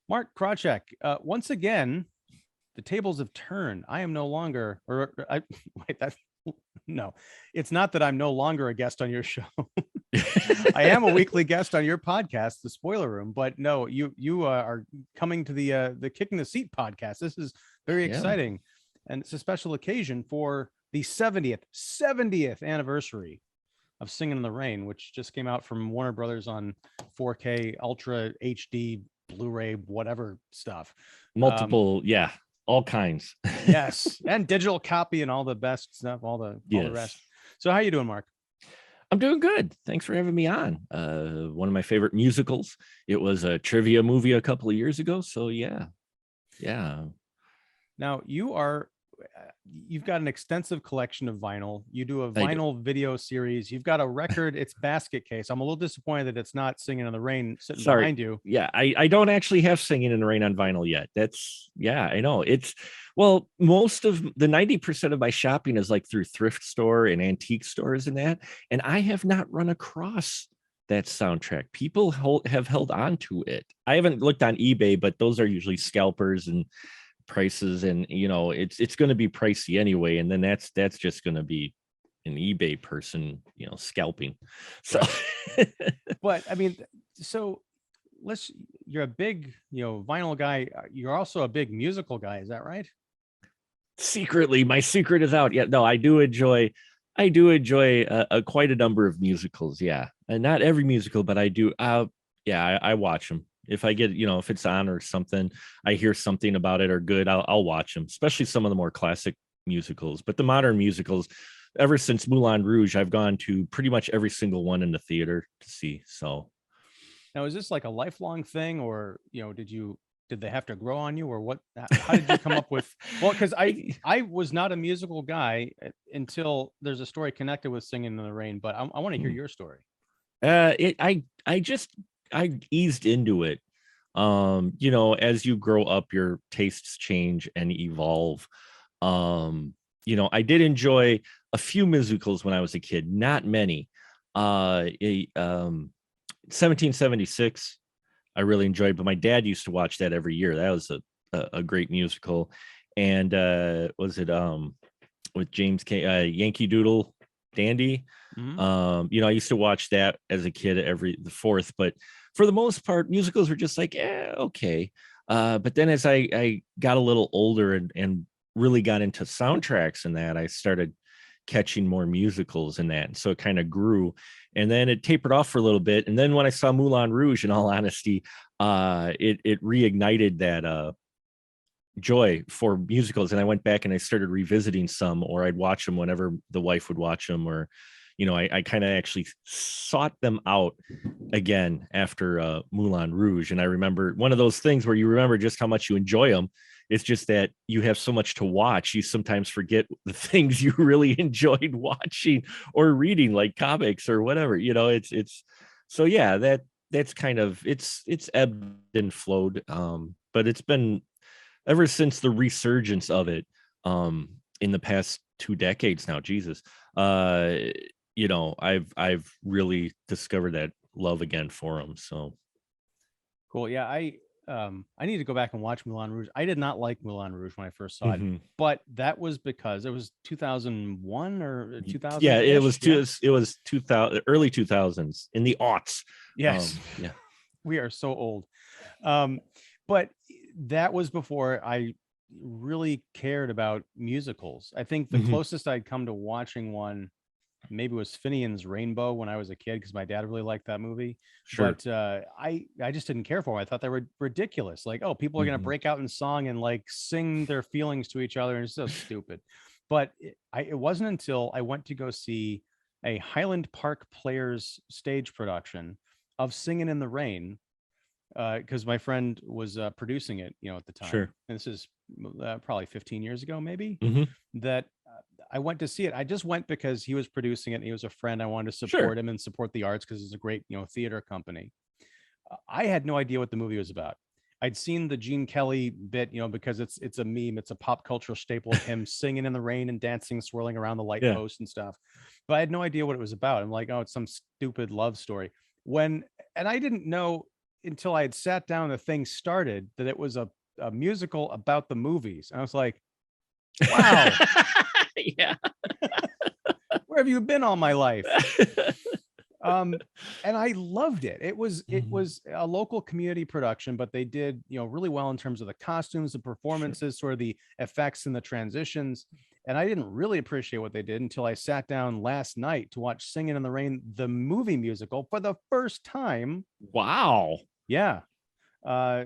Mark Krawczyk, once again, the tables have turned. I am no longer, or I wait, that no, it's not that I'm no longer a guest on your show. I am a weekly guest on your podcast, The Spoiler Room, but no, you are coming to the Kicking the Seat podcast. This is very Yeah. exciting, and it's a special occasion for the 70th anniversary of Singing in the Rain, which just came out from Warner Brothers on 4K Ultra HD Blu-ray whatever stuff. Um, Multiple, yeah, all kinds. yes, and digital copy and all the best stuff, all the Yes. rest. So how you doing, Mark? I'm doing good. Thanks for having me on. One of my favorite musicals. It was a trivia movie a couple of years ago. So yeah. Yeah. Now you've got an extensive collection of vinyl. You do a I do. vinyl video series. You've got a record. It's Basket Case. I'm a little disappointed that it's not Singing in the Rain sitting Sorry. behind you. Yeah, I don't actually have Singing in the Rain on vinyl yet. That's yeah, I know. It's well, most of the 90% of my shopping is like through thrift store and antique stores and that. And I have not run across that soundtrack. People have held on to it. I haven't looked on eBay, but those are usually scalpers and prices, and it's going to be pricey anyway. And then that's just going to be an eBay person, scalping. So But I mean, so you're a big, vinyl guy. You're also a big musical guy. Is that right? secretly, my secret is out. Yeah, no, I do enjoy quite a number of musicals. Yeah, and not every musical, but I do. Yeah, I watch them if I get, if it's on or something. I hear something about it or good, I'll watch them. Especially some of the more classic musicals, but the modern musicals. Ever since Moulin Rouge, I've gone to pretty much every single one in the theater to see. So Now, is this like a lifelong thing, or did they have to grow on you, or what? How did you come up with? Well, because I was not a musical guy until there's a story connected with Singing in the Rain, but I want to hear your story. I eased into it. As you grow up, your tastes change and evolve. I did enjoy a few musicals when I was a kid, not many. 1776 I really enjoyed, but my dad used to watch that every year. That was a great musical. And was it with James K Yankee Doodle Dandy? Mhm. I used to watch that as a kid every the fourth, but for the most part, musicals were just like, okay. But then as I got a little older and really got into soundtracks and that, I started catching more musicals in that. And so it kind of grew, and then it tapered off for a little bit. And then when I saw Moulin Rouge, in all honesty, it reignited that joy for musicals. And I went back and I started revisiting some, or I'd watch them whenever the wife would watch them, or I kind of actually sought them out again after Moulin Rouge. And I remember one of those things where you remember just how much you enjoy them. It's just that you have so much to watch, you sometimes forget the things you really enjoyed watching or reading, like comics or whatever. It's so yeah, that's kind of it's ebbed and flowed. But it's been ever since the resurgence of it in the past 2 decades now. Jesus. I've really discovered that love again for them. So Cool. Yeah, I need to go back and watch Moulin Rouge. I did not like Moulin Rouge when I first saw it, mhm. but that was because it was 2001 or Yeah, 2000 it was ish. Yeah. it was 2000, early 2000s, in the aughts. Yes. Yeah. We are so old. Um, but that was before I really cared about musicals. I think the Mhm. closest I'd come to watching one maybe was Finian's Rainbow when I was a kid because my dad really liked that movie. Sure. But I just didn't care for them. I thought they were ridiculous. Like, oh, people are gonna Mhm. break out in song and like sing their feelings to each other, and it's so stupid. But it wasn't until I went to go see a Highland Park Players stage production of Singing in the Rain because my friend was producing it, at the time. Sure. And this is probably 15 years ago, maybe, Mhm. that I went to see it. I just went because he was producing it and he was a friend. I wanted to support Sure. him and support the arts because it's a great, theater company. I had no idea what the movie was about. I'd seen the Gene Kelly bit, because it's a meme, it's a pop cultural staple of him singing in the rain and dancing, swirling around the light Yeah. post and stuff. But I had no idea what it was about. I'm like, oh, it's some stupid love story. And I didn't know until I had sat down, the thing started, that it was a musical about the movies. And I was like, wow, Yeah. where have you been all my life? And I loved it. It was a local community production, but they did, really well in terms of the costumes, the performances, sort of the effects and the transitions. And I didn't really appreciate what they did until I sat down last night to watch Singin' in the Rain, the movie musical, for the first time. Wow. Yeah. Uh,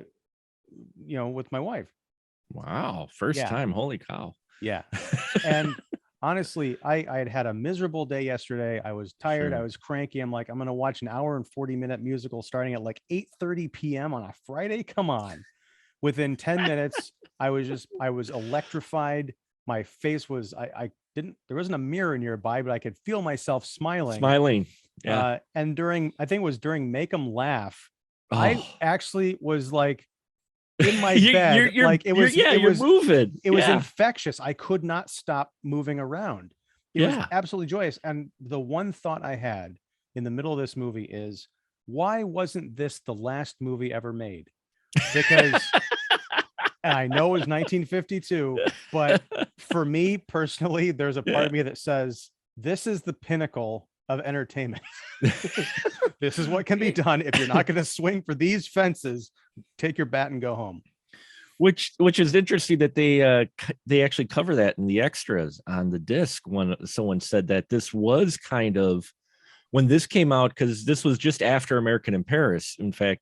with my wife. Wow. First Yeah. time. Holy cow. Yeah. And honestly, I had a miserable day yesterday. I was tired. Sure. I was cranky. I'm like, I'm going to watch an hour and 40-minute musical starting at like 8:30 p.m. on a Friday. Come on. Within 10 minutes, I was electrified. My face was, there wasn't a mirror nearby, but I could feel myself smiling. Yeah. And I think it was during Make 'em Laugh, Oh. I actually was like in my You- bed. you're- Like it was, you're- yeah, it you're was, moving. it was Yeah. infectious. I could not stop moving around. It was absolutely joyous. And the one thought I had in the middle of this movie is, why wasn't this the last movie ever made? Because, and I know it was 1952, but for me personally, there's a part of me that says, this is the pinnacle of entertainment. This is what can be done. If you're not going to swing for these fences, take your bat and go home. Which is interesting that they actually cover that in the extras on the disc. When someone said that this was kind of when this came out, because this was just after American in Paris. In fact,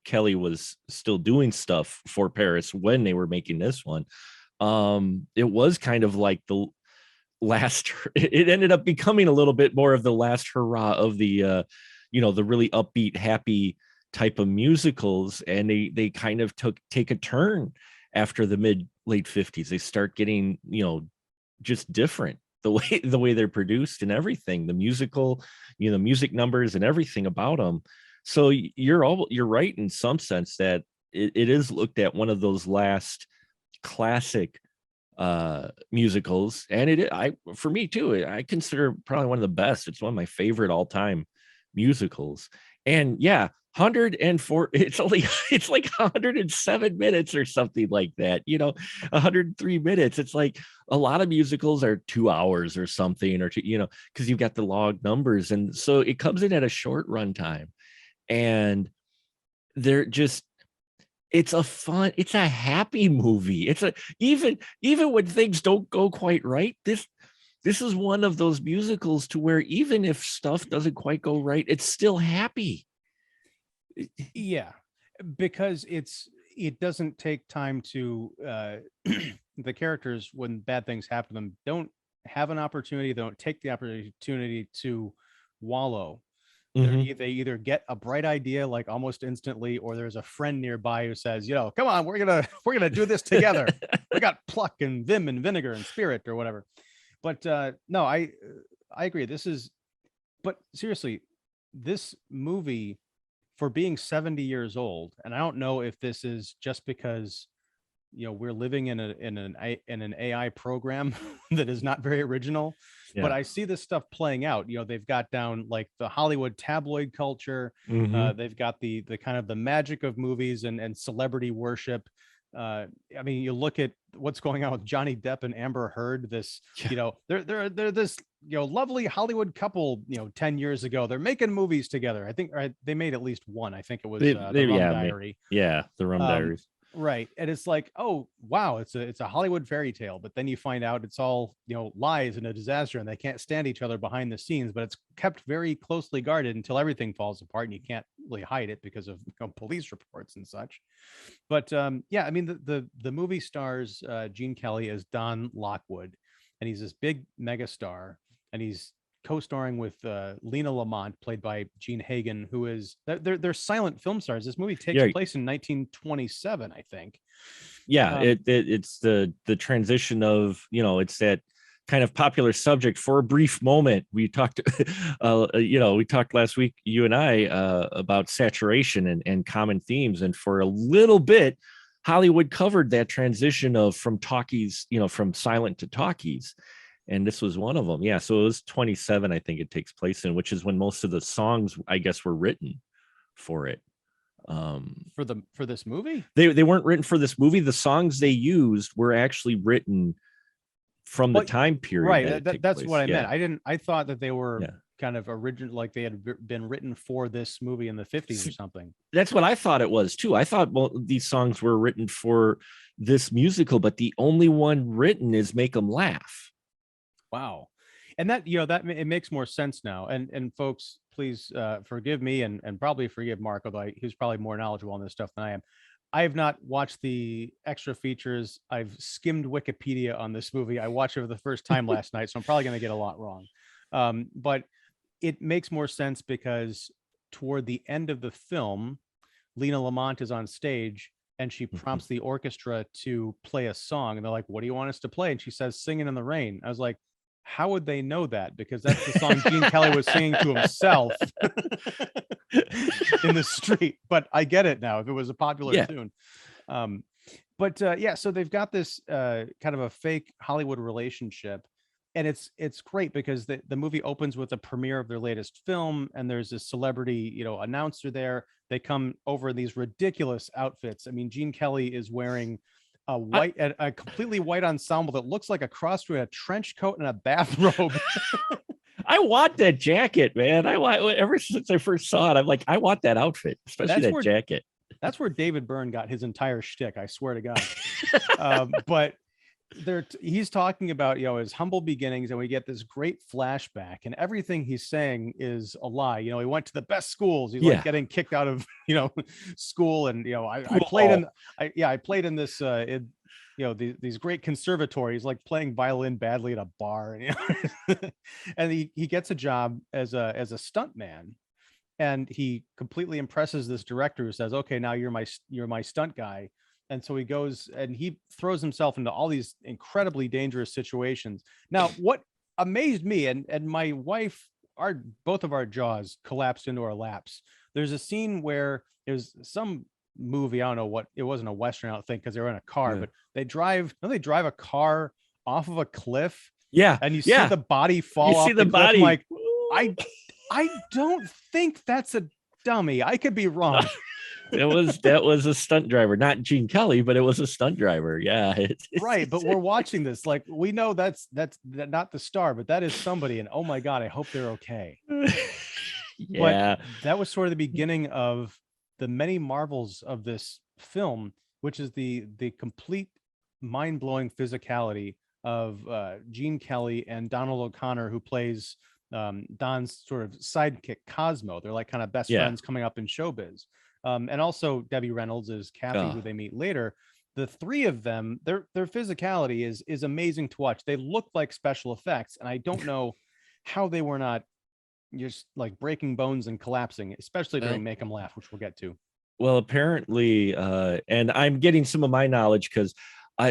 Kelly was still doing stuff for Paris when they were making this one. It was kind of like the last, it ended up becoming a little bit more of the last hurrah of the the really upbeat, happy type of musicals, and they kind of take a turn after the late 50s. They start getting just different, the way they're produced and everything, the musical, music numbers and everything about them. So you're right in some sense that it is looked at one of those last classic musicals, and for me too, I consider probably one of the best. It's one of my favorite all-time musicals. And yeah, 104, it's like 107 minutes or something like that, 103 minutes. It's like a lot of musicals are 2 hours or something, or because you've got the log numbers, and so it comes in at a short runtime, and they're just, it's a happy movie. It's even when things don't go quite right, this is one of those musicals to where even if stuff doesn't quite go right, it's still happy. Yeah, because it doesn't take time to the characters, when bad things happen to them, don't have an opportunity, they don't take the opportunity to wallow. They either get a bright idea like almost instantly, or there's a friend nearby who says, come on, we're gonna do this together. We got pluck and vim and vinegar and spirit or whatever. But no, I agree. But seriously, this movie, for being 70 years old, and I don't know if this is just because we're living in an AI program that is not very original, but I see this stuff playing out. They've got down like the Hollywood tabloid culture. They've got the kind of the magic of movies and celebrity worship. I mean, you look at what's going on with Johnny Depp and Amber Heard. This, they're this lovely Hollywood couple. 10 years ago, they're making movies together. I think they made at least one. I think it was the Rum Diary. The Rum Diaries. Right. And it's like, oh wow, it's a Hollywood fairy tale, but then you find out it's all lies and a disaster, and they can't stand each other behind the scenes, but it's kept very closely guarded until everything falls apart, and you can't really hide it because of police reports and such. But yeah, I mean, the movie stars Gene Kelly as Don Lockwood, and he's this big megastar, and he's co-starring with Lena Lamont, played by Gene Hagen, who is they're silent film stars. This movie takes place in 1927, I think. It's the transition of it's that kind of popular subject. For a brief moment, we talked we talked last week, you and I, about saturation and common themes, and for a little bit Hollywood covered that transition from talkies, from silent to talkies. And this was one of them. Yeah. So it was 27, I think it takes place in, which is when most of the songs, I guess, were written for it. For this movie. They weren't written for this movie. The songs they used were actually written from the time period. Right. That's what I meant. I thought that they were Yeah. kind of original, like they had been written for this movie in the 50s or something. That's what I thought it was too. I thought, well, these songs were written for this musical, but the only one written is Make 'Em Laugh. Wow. And that, that it makes more sense now. And folks, please forgive me and probably forgive Mark, although he's probably more knowledgeable on this stuff than I am. I have not watched the extra features. I've skimmed Wikipedia on this movie. I watched it for the first time last night, so I'm probably going to get a lot wrong. But it makes more sense because toward the end of the film, Lena Lamont is on stage and she prompts the orchestra to play a song. And they're like, what do you want us to play? And she says, Singin' in the Rain. I was like, how would they know that? Because that's the song Gene Kelly was singing to himself in the street. But I get it now if it was a popular tune. So they've got this kind of a fake Hollywood relationship. And it's great because the movie opens with a premiere of their latest film. And there's a celebrity, announcer there. They come over in these ridiculous outfits. I mean, Gene Kelly is wearing a completely white ensemble that looks like a cross between a trench coat and a bathrobe. I want that jacket, man. Ever since I first saw it, I'm like, I want that outfit, especially that jacket. That's where David Byrne got his entire shtick, I swear to God. But he's talking about his humble beginnings, and we get this great flashback, and everything he's saying is a lie. He went to the best schools. He's like getting kicked out of school, and I played in this these great conservatories, like playing violin badly at a bar, and and he gets a job as a stunt man, and he completely impresses this director who says, okay, now you're my stunt guy. And so he goes and he throws himself into all these incredibly dangerous situations. Now, what amazed me and my wife, both of our jaws collapsed into our laps. There's a scene where there's some movie, I don't know what, it wasn't a Western, I don't think, because they were in a car, but they drive a car off of a cliff. Yeah. And you see the body fall off the cliff. I'm like, I don't think that's a dummy. I could be wrong. That was a stunt driver, not Gene Kelly, but it was a stunt driver. Yeah. Right. But we're watching this, like, we know that's not the star, but that is somebody. And oh my God, I hope they're okay. Yeah. But that was sort of the beginning of the many marvels of this film, which is the complete mind-blowing physicality of Gene Kelly and Donald O'Connor, who plays Don's sort of sidekick Cosmo. They're like kind of best friends coming up in showbiz. And also Debbie Reynolds is Kathy, who they meet later. The three of them, their physicality is amazing to watch. They look like special effects, and I don't know how they were not just like breaking bones and collapsing, especially during Make 'Em Laugh, which we'll get to. Well, apparently, and I'm getting some of my knowledge because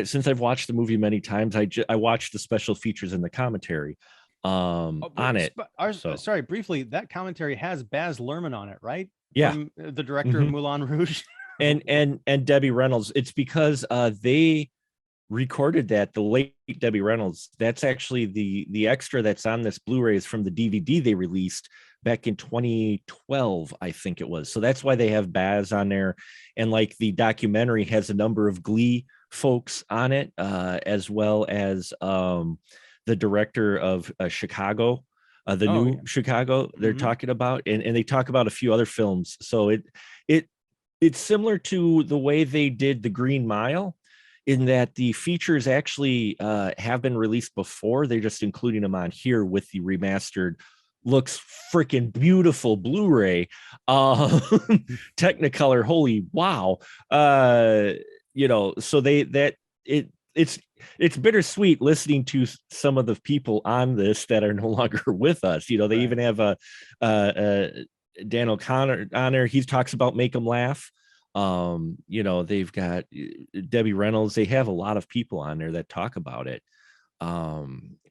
since I've watched the movie many times, I watched the special features and the commentary on it. Sorry, briefly, that commentary has Baz Luhrmann on it, right? Yeah, from the director of Moulin Rouge. and Debbie Reynolds. It's because they recorded that, the late Debbie Reynolds. That's actually the extra that's on this Blu-ray is from the DVD they released back in 2012, I think it was. So that's why they have Baz on there. And like the documentary has a number of Glee folks on it, as well as the director of Chicago. Chicago they're talking about, and they talk about a few other films. So it's similar to the way they did The Green Mile, in that the features actually have been released before. They're just including them on here with the remastered, looks freaking beautiful Blu-ray, Technicolor. Holy wow. So it's bittersweet listening to some of the people on this that are no longer with us. They even have Dan O'Connor on there. He talks about Make 'Em Laugh. They've got Debbie Reynolds. They have a lot of people on there that talk about it.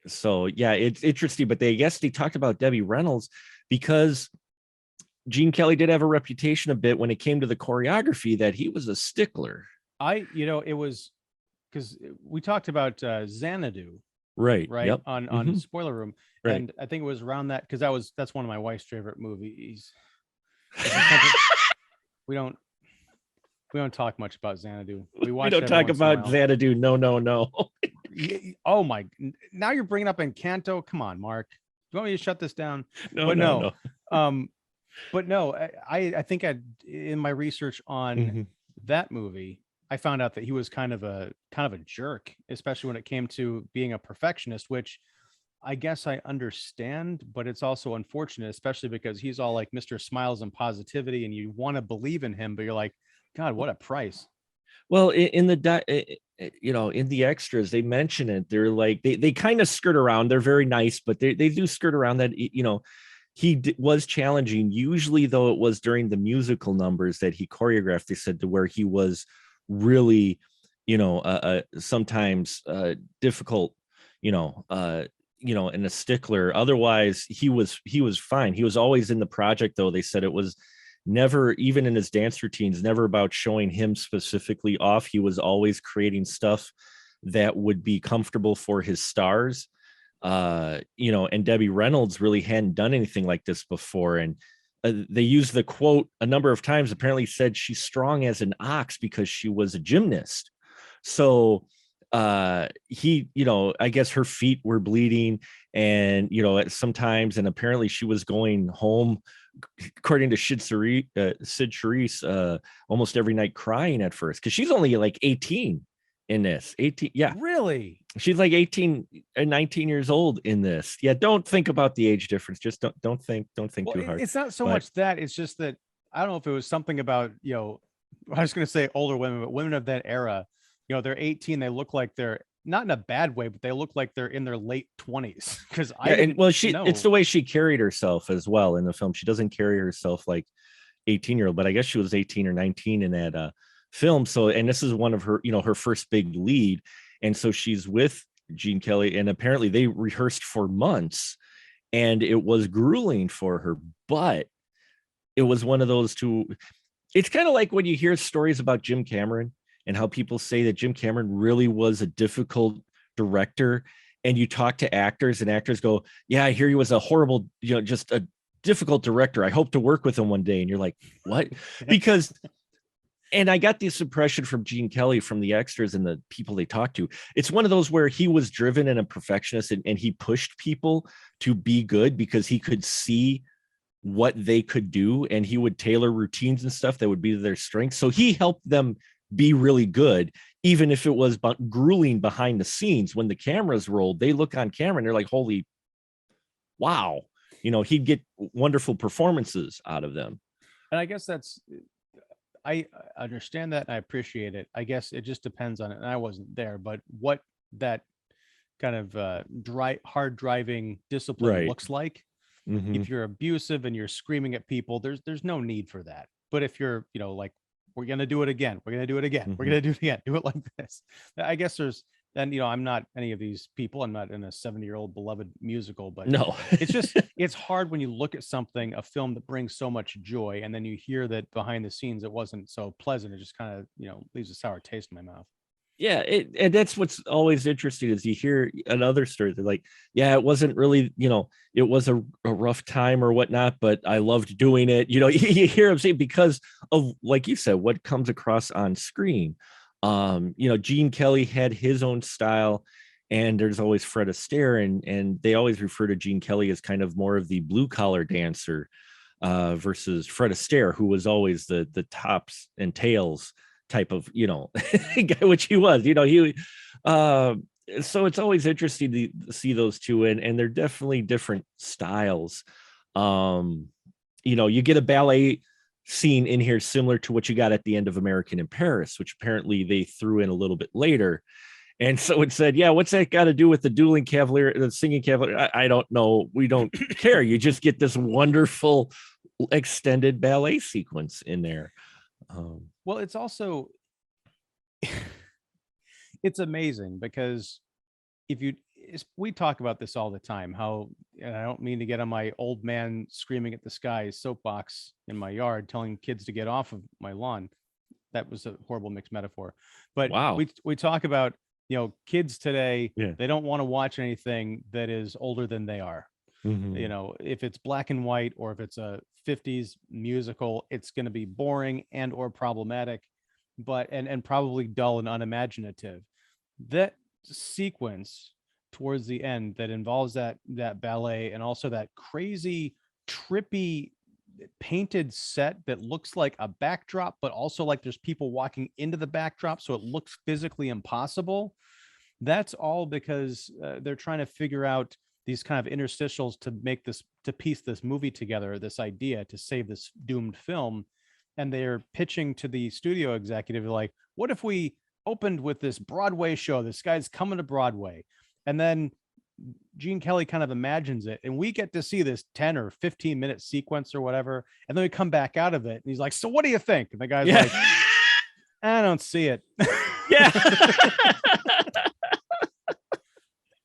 So yeah, it's interesting, but I guess they talked about Debbie Reynolds because Gene Kelly did have a reputation a bit when it came to the choreography, that he was a stickler. It was because we talked about Xanadu, right? Yep. on Spoiler Room, right. And I think it was around that, because that's one of my wife's favorite movies. We don't We don't talk much about Xanadu. We We watch don't it every talk once in a about while. Xanadu. No, no, no. Oh my! Now you're bringing up Encanto. Come on, Mark. Do you want me to shut this down? No, But no, no, no. um, but no. I think in my research on Mhm. that movie, I found out that he was kind of a jerk, especially when it came to being a perfectionist, which I guess I understand, but it's also unfortunate, especially because he's all like Mr. Smiles and positivity, and you want to believe in him, but you're like, God, what a price. Well, in the in the extras, they mention it. They're like they kind of skirt around. They're very nice, but they do skirt around that. Was challenging. Usually, though, it was during the musical numbers that he choreographed. They said to where he was really, sometimes difficult. And a stickler. Otherwise, he was fine. He was always in the project, though. They said it was never, even in his dance routines, never about showing him specifically off. He was always creating stuff that would be comfortable for his stars. And Debbie Reynolds really hadn't done anything like this before. And they used the quote a number of times, apparently said she's strong as an ox because she was a gymnast. So I guess her feet were bleeding, and sometimes, and apparently she was going home, according to Sid Charisse, almost every night crying at first, because she's only like 18 in this. 18, yeah, Really? she's like 18 and 19 years old in this. Yeah, don't think about the age difference. Just don't think Well, too hard. it's not so But much that, it's just that I don't know if it was something about, I was going to say older women, but women of that era, they're 18, they look like they're not in a bad way, but they look like they're in their late 20s because I yeah, and didn't well, it's know. the way she carried herself as well in the film. She doesn't carry herself like 18-year-old, but I guess she was 18 or 19 in that film. So, and this is one of her, her first big lead. And so she's with Gene Kelly, and apparently they rehearsed for months, and it was grueling for her, but it was one of those two. It's kind of like when you hear stories about Jim Cameron and how people say that Jim Cameron really was a difficult director. And you talk to actors, and actors go, yeah, I hear he was a horrible, just a difficult director. I hope to work with him one day. And you're like, what? Because, and I got this impression from Gene Kelly, from the extras and the people they talked to. It's one of those where he was driven and a perfectionist, and he pushed people to be good because he could see what they could do, and he would tailor routines and stuff that would be their strengths. So he helped them be really good, even if it was grueling behind the scenes. When the cameras rolled, they look on camera and they're like, holy wow. He'd get wonderful performances out of them. And I guess I understand that and I appreciate it. I guess it just depends on it. And I wasn't there, but what that kind of hard driving discipline Right. looks like. Mm-hmm. If you're abusive and you're screaming at people, there's no need for that. But if you're, like, we're gonna do it again, we're gonna do it again, we're Mm-hmm. gonna do it again, do it like this. I guess there's then, I'm not any of these people. I'm not in a 70-year-old beloved musical, but No. it's hard when you look at something, a film that brings so much joy, and then you hear that behind the scenes it wasn't so pleasant. It just kind of, leaves a sour taste in my mouth. Yeah, and that's what's always interesting is you hear another story. They're like, yeah, it wasn't really, it was a rough time or whatnot, but I loved doing it. You hear them say, because of, like you said, what comes across on screen. Gene Kelly had his own style, and there's always Fred Astaire, and they always refer to Gene Kelly as kind of more of the blue collar dancer, versus Fred Astaire, who was always the tops and tails type of guy, which he was. So it's always interesting to see those two, and they're definitely different styles. You get a ballet scene in here similar to what you got at the end of American in Paris, which apparently they threw in a little bit later. And so it said, yeah, what's that got to do with the dueling cavalier, the singing cavalier? I don't know. We don't care. You just get this wonderful extended ballet sequence in there. Well, it's also it's amazing because we talk about this all the time, how, and I don't mean to get on my old man screaming at the sky soapbox in my yard telling kids to get off of my lawn. That was a horrible mixed metaphor, but Wow. we talk about, kids today, Yeah. they don't want to watch anything that is older than they are. Mm-hmm. If it's black and white or if it's a 50s musical, it's going to be boring and or problematic. but and probably dull and unimaginative. That sequence towards the end that involves that ballet and also that crazy trippy painted set that looks like a backdrop, but also like there's people walking into the backdrop, so it looks physically impossible. That's all because they're trying to figure out these kind of interstitials to make this, to piece this movie together, this idea to save this doomed film. And they're pitching to the studio executive like, what if we opened with this Broadway show? This guy's coming to Broadway. And then Gene Kelly kind of imagines it, and we get to see this 10 or 15-minute sequence or whatever. And then we come back out of it, and he's like, so what do you think? And the guy's like, I don't see it. Yeah.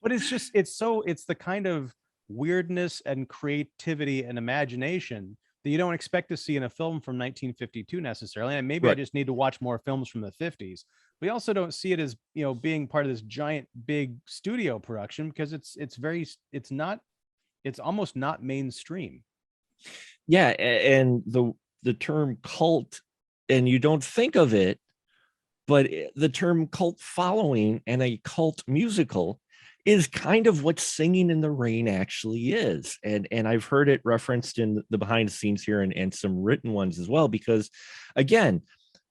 But it's just, it's the kind of weirdness and creativity and imagination that you don't expect to see in a film from 1952 necessarily. And maybe I just need to watch more films from the 50s. We also don't see it as, you know, being part of this giant big studio production, because it's almost not mainstream. Yeah, and the term cult, and you don't think of it, but the term cult following and a cult musical is kind of what Singing in the Rain actually is. And I've heard it referenced in the behind the scenes here and some written ones as well, because again,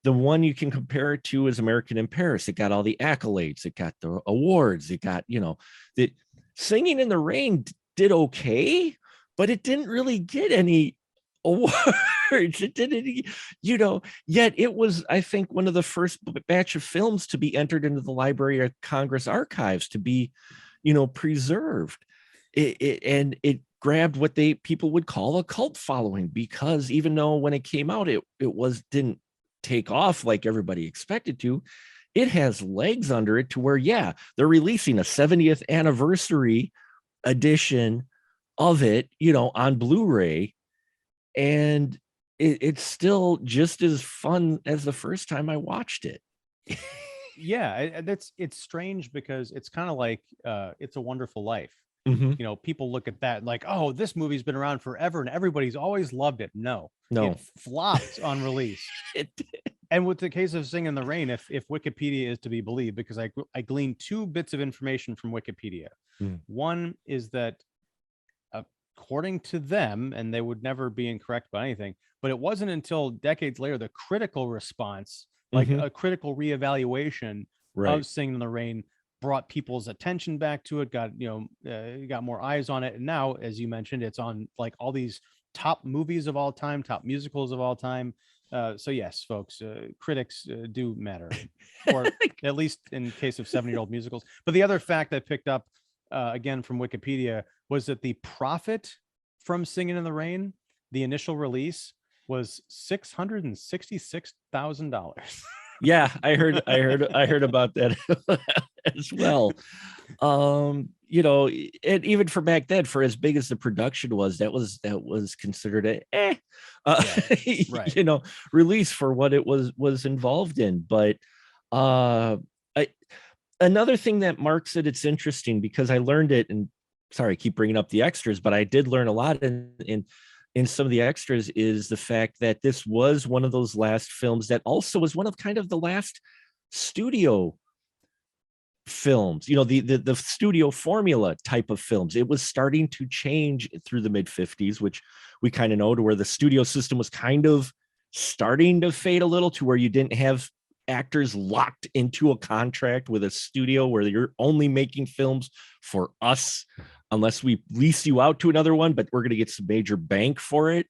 the one you can compare it to is American in Paris. It got all the accolades, it got the awards, it got, you know, the Singing in the Rain did okay, but it didn't really get any awards. It didn't, you know, yet it was, I think, one of the first batch of films to be entered into the Library of Congress archives to be, you know, preserved. And it grabbed what people would call a cult following, because even though when it came out, it didn't take off like everybody expected to, it has legs under it to where, yeah, they're releasing a 70th anniversary edition of it, you know, on Blu-ray, and it's still just as fun as the first time I watched it. Yeah, it's strange because it's kind of like It's a Wonderful Life. Mm-hmm. You know, people look at that like, oh, this movie's been around forever and everybody's always loved it. No, it flopped on release. It did. And with the case of Singing in the Rain, if Wikipedia is to be believed, because I gleaned two bits of information from Wikipedia. One is that according to them, and they would never be incorrect by anything, but it wasn't until decades later the critical response, like a critical reevaluation of Singing in the Rain, brought people's attention back to it, got, you know, got more eyes on it. And now, as you mentioned, it's on like all these top movies of all time, top musicals of all time. So yes, folks, critics do matter, or at least in case of 70-year-old musicals. But the other fact I picked up again from Wikipedia was that the profit from Singing in the Rain, the initial release, was $666,000. Yeah, I heard about that as well. You know, and even for back then, for as big as the production was, that was considered right, you know, release for what it was involved in. But another thing that marks it, it's interesting because I learned it, and sorry, I keep bringing up the extras, but I did learn a lot in some of the extras, is the fact that this was one of those last films that also was one of kind of the last studio films, you know, the studio formula type of films. It was starting to change through the mid-50s, which we kind of know, to where the studio system was kind of starting to fade a little, to where you didn't have actors locked into a contract with a studio where you're only making films for us unless we lease you out to another one, but we're going to get some major bank for it,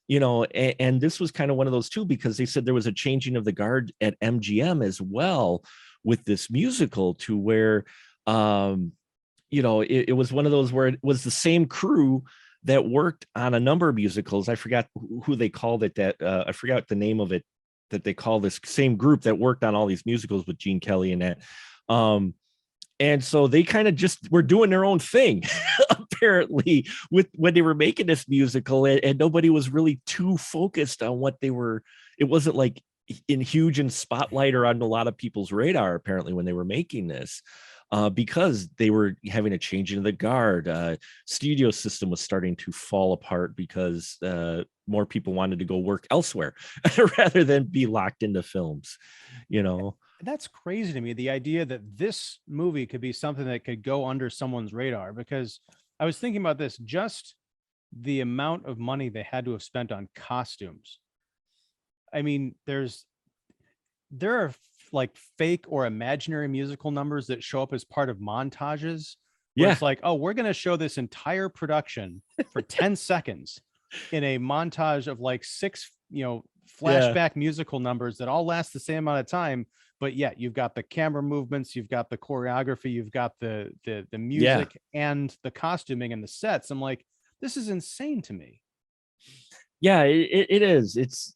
you know. And this was kind of one of those too, because they said there was a changing of the guard at MGM as well with this musical, to where you know, it was one of those where it was the same crew that worked on a number of musicals. I forgot who they called it, that I forgot the name of it, that they call this same group that worked on all these musicals with Gene Kelly and that. And so they kind of just were doing their own thing, apparently, with when they were making this musical, and nobody was really too focused on what they were. It wasn't like in huge in spotlight or on a lot of people's radar, apparently, when they were making this. because they were having a change in the guard. Studio system was starting to fall apart because more people wanted to go work elsewhere rather than be locked into films, you know. That's crazy to me, the idea that this movie could be something that could go under someone's radar, because I was thinking about this, just the amount of money they had to have spent on costumes. I mean, there are like fake or imaginary musical numbers that show up as part of montages where Yeah. it's like, oh, we're going to show this entire production for 10 seconds in a montage of like 6, flashback musical numbers that all last the same amount of time. But yet you've got the camera movements, you've got the choreography, you've got the music and the costuming and the sets. I'm like, this is insane to me. Yeah, it is. It's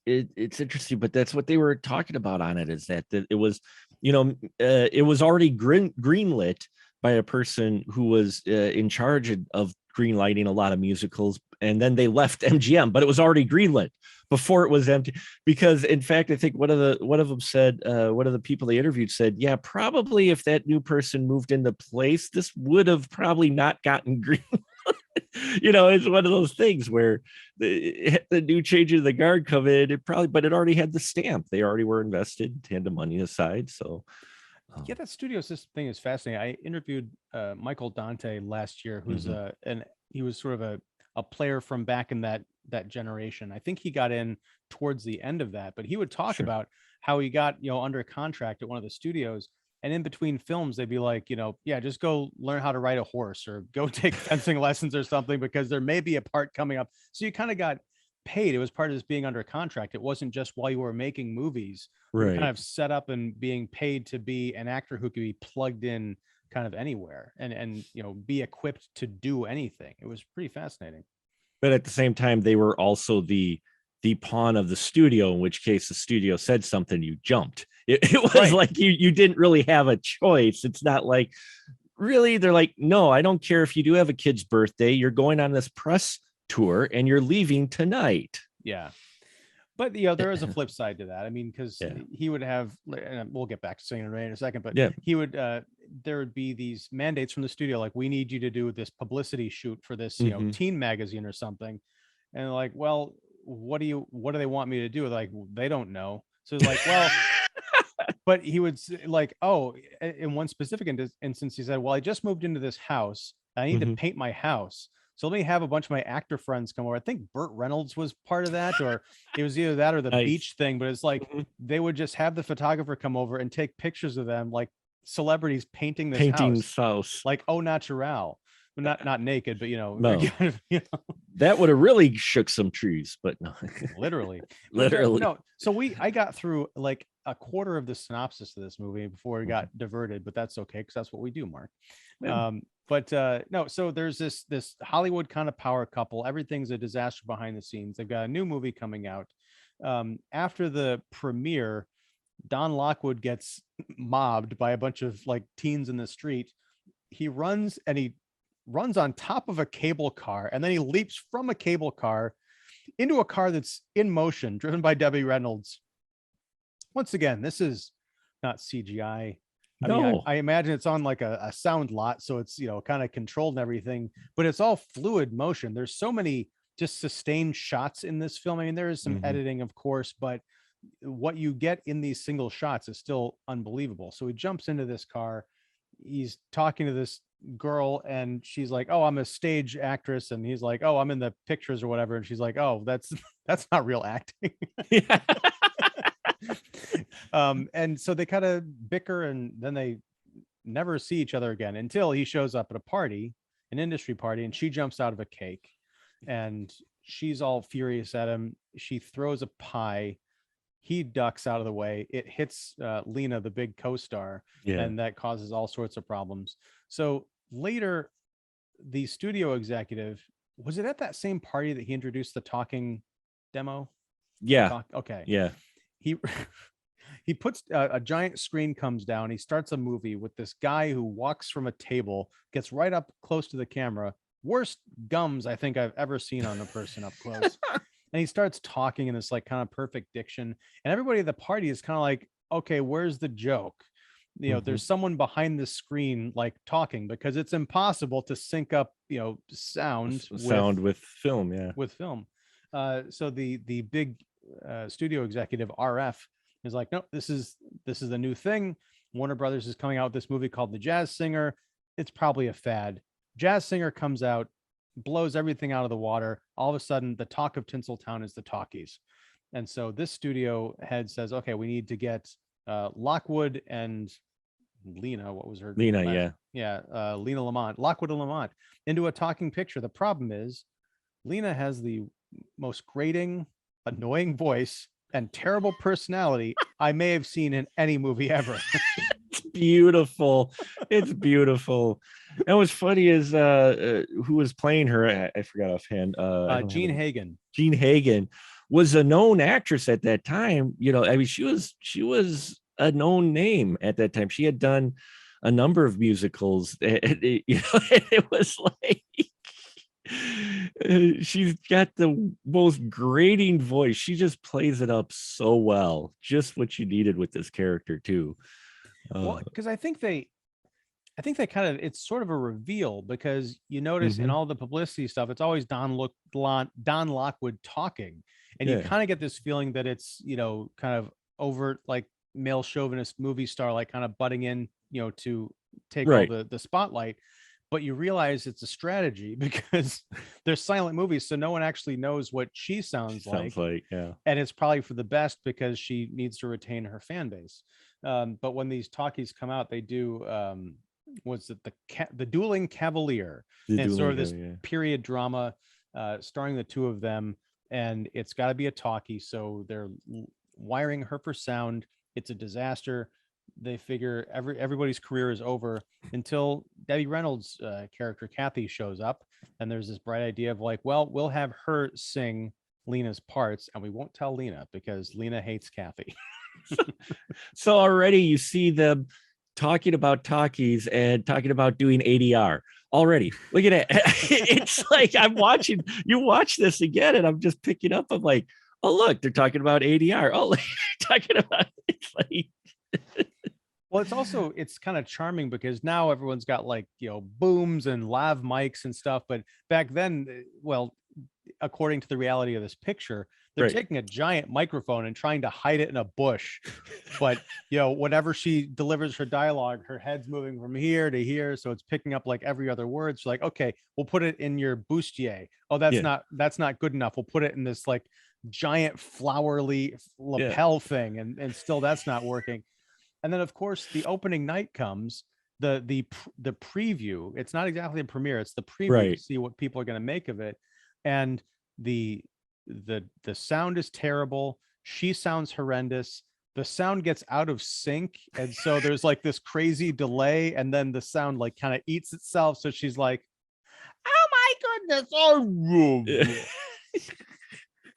interesting, but that's what they were talking about on it, is that it was, it was already greenlit by a person who was in charge of green lighting a lot of musicals, and then they left MGM, but it was already greenlit before it was empty. Because in fact, I think one of the people they interviewed said, yeah, probably if that new person moved into place, this would have probably not gotten green. It's one of those things where the new change of the guard come in, but it already had the stamp. They already were invested, had the money aside. So yeah, that studio system thing is fascinating. I interviewed Michael Dante last year, who's he was sort of a player from back in that generation. I think he got in towards the end of that, but he would talk about how he got under contract at one of the studios, and in between films they'd be like, yeah, just go learn how to ride a horse or go take fencing lessons or something, because there may be a part coming up. So you kind of got paid. It was part of this being under contract. It wasn't just while you were making movies. You're kind of set up and being paid to be an actor who could be plugged in kind of anywhere and be equipped to do anything. It was pretty fascinating. But at the same time, they were also the pawn of the studio, in which case the studio said something, you jumped. It was like you didn't really have a choice. It's not like, really, they're like, no, I don't care if you do have a kid's birthday, you're going on this press tour and you're leaving tonight. Yeah. But there is a flip side to that. I mean, because he would have, and we'll get back to Singing in the Rain in a second, but he would, there would be these mandates from the studio, like, we need you to do this publicity shoot for this, teen magazine or something. And they're like, well, what do they want me to do? Like, they don't know. So it's like, well, but he would like, oh, in one specific instance, he said, well, I just moved into this house. I need to paint my house. So let me have a bunch of my actor friends come over. I think Burt Reynolds was part of that, or it was either that or the beach thing. But it's like they would just have the photographer come over and take pictures of them, like celebrities painting this house. Like au naturel, not naked, but no. That would have really shook some trees, but no, literally. No. So I got through like a quarter of the synopsis of this movie before we got diverted, but that's okay because that's what we do, Mark. But no, so there's this Hollywood kind of power couple. Everything's a disaster behind the scenes. They've got a new movie coming out. After the premiere, Don Lockwood gets mobbed by a bunch of like teens in the street. He runs on top of a cable car, and then he leaps from a cable car into a car that's in motion, driven by Debbie Reynolds. Once again, this is not CGI. I mean, I imagine it's on like a sound lot, so it's kind of controlled and everything, but it's all fluid motion. There's so many just sustained shots in this film. I mean, there is some editing, of course, but what you get in these single shots is still unbelievable. So he jumps into this car. He's talking to this girl, and she's like, "Oh, I'm a stage actress," and he's like, "Oh, I'm in the pictures or whatever," and she's like, "Oh, that's not real acting." And so they kind of bicker, and then they never see each other again until he shows up at a party, an industry party, and she jumps out of a cake, and she's all furious at him. She throws a pie. He ducks out of the way. It hits Lena, the big co-star, and that causes all sorts of problems. So later, the studio executive, was it at that same party that he introduced the talking demo? Okay. Yeah. He puts a giant screen comes down. He starts a movie with this guy who walks from a table, gets right up close to the camera. Worst gums I think I've ever seen on a person up close. And he starts talking in this like kind of perfect diction. And everybody at the party is kind of like, okay, where's the joke? there's someone behind the screen like talking, because it's impossible to sync up sound with film. Yeah. with film. So the big studio executive RF is like, no, this is the new thing. Warner Brothers is coming out with this movie called The Jazz Singer. It's probably a fad. Jazz Singer comes out, blows everything out of the water. All of a sudden, the talk of Tinseltown is the talkies. And so this studio head says, okay, we need to get Lockwood and Lena, what was her Lena, last- yeah. Lena Lamont, Lockwood and Lamont, into a talking picture. The problem is Lena has the most grating, annoying voice and terrible personality I may have seen in any movie ever. It's beautiful. It's beautiful. And what's funny is who was playing her? I forgot offhand. Jean Hagen. Jean Hagen was a known actress at that time. I mean, she was a known name at that time. She had done a number of musicals. It was like she's got the most grating voice. She just plays it up so well. Just what you needed with this character too. Well, because I think they kind of, it's sort of a reveal, because you notice in all the publicity stuff, it's always Don Lockwood talking, and you kind of get this feeling that it's kind of overt, like male chauvinist movie star, like kind of butting in to take all the spotlight. But you realize it's a strategy, because there's silent movies, so no one actually knows what she sounds like. Yeah. And it's probably for the best, because she needs to retain her fan base. But when these talkies come out, they do was it the Dueling Cavalier, and sort of this period drama starring the two of them, and it's got to be a talkie, so they're wiring her for sound. It's a disaster. They figure everybody's career is over until Debbie Reynolds' character Kathy shows up, and there's this bright idea of like, well, we'll have her sing Lena's parts, and we won't tell Lena, because Lena hates Kathy. So already you see them talking about talkies and talking about doing ADR already. Look at it. It's like you watch this again, and I'm just picking up. I'm like, oh, look, they're talking about ADR. Oh, they're talking about it's like. Well, it's kind of charming, because now everyone's got like, booms and lav mics and stuff. But back then, well, according to the reality of this picture, they're taking a giant microphone and trying to hide it in a bush. But, whenever she delivers her dialogue, her head's moving from here to here. So it's picking up like every other word. So like, okay, we'll put it in your bustier. Oh, that's not good enough. We'll put it in this like giant flowery lapel thing. And still that's not working. And then, of course, the opening night comes, the preview. It's not exactly a premiere; it's the preview to see what people are going to make of it. And the sound is terrible. She sounds horrendous. The sound gets out of sync, and so there's like this crazy delay, and then the sound like kind of eats itself. So she's like, "Oh my goodness!" Oh,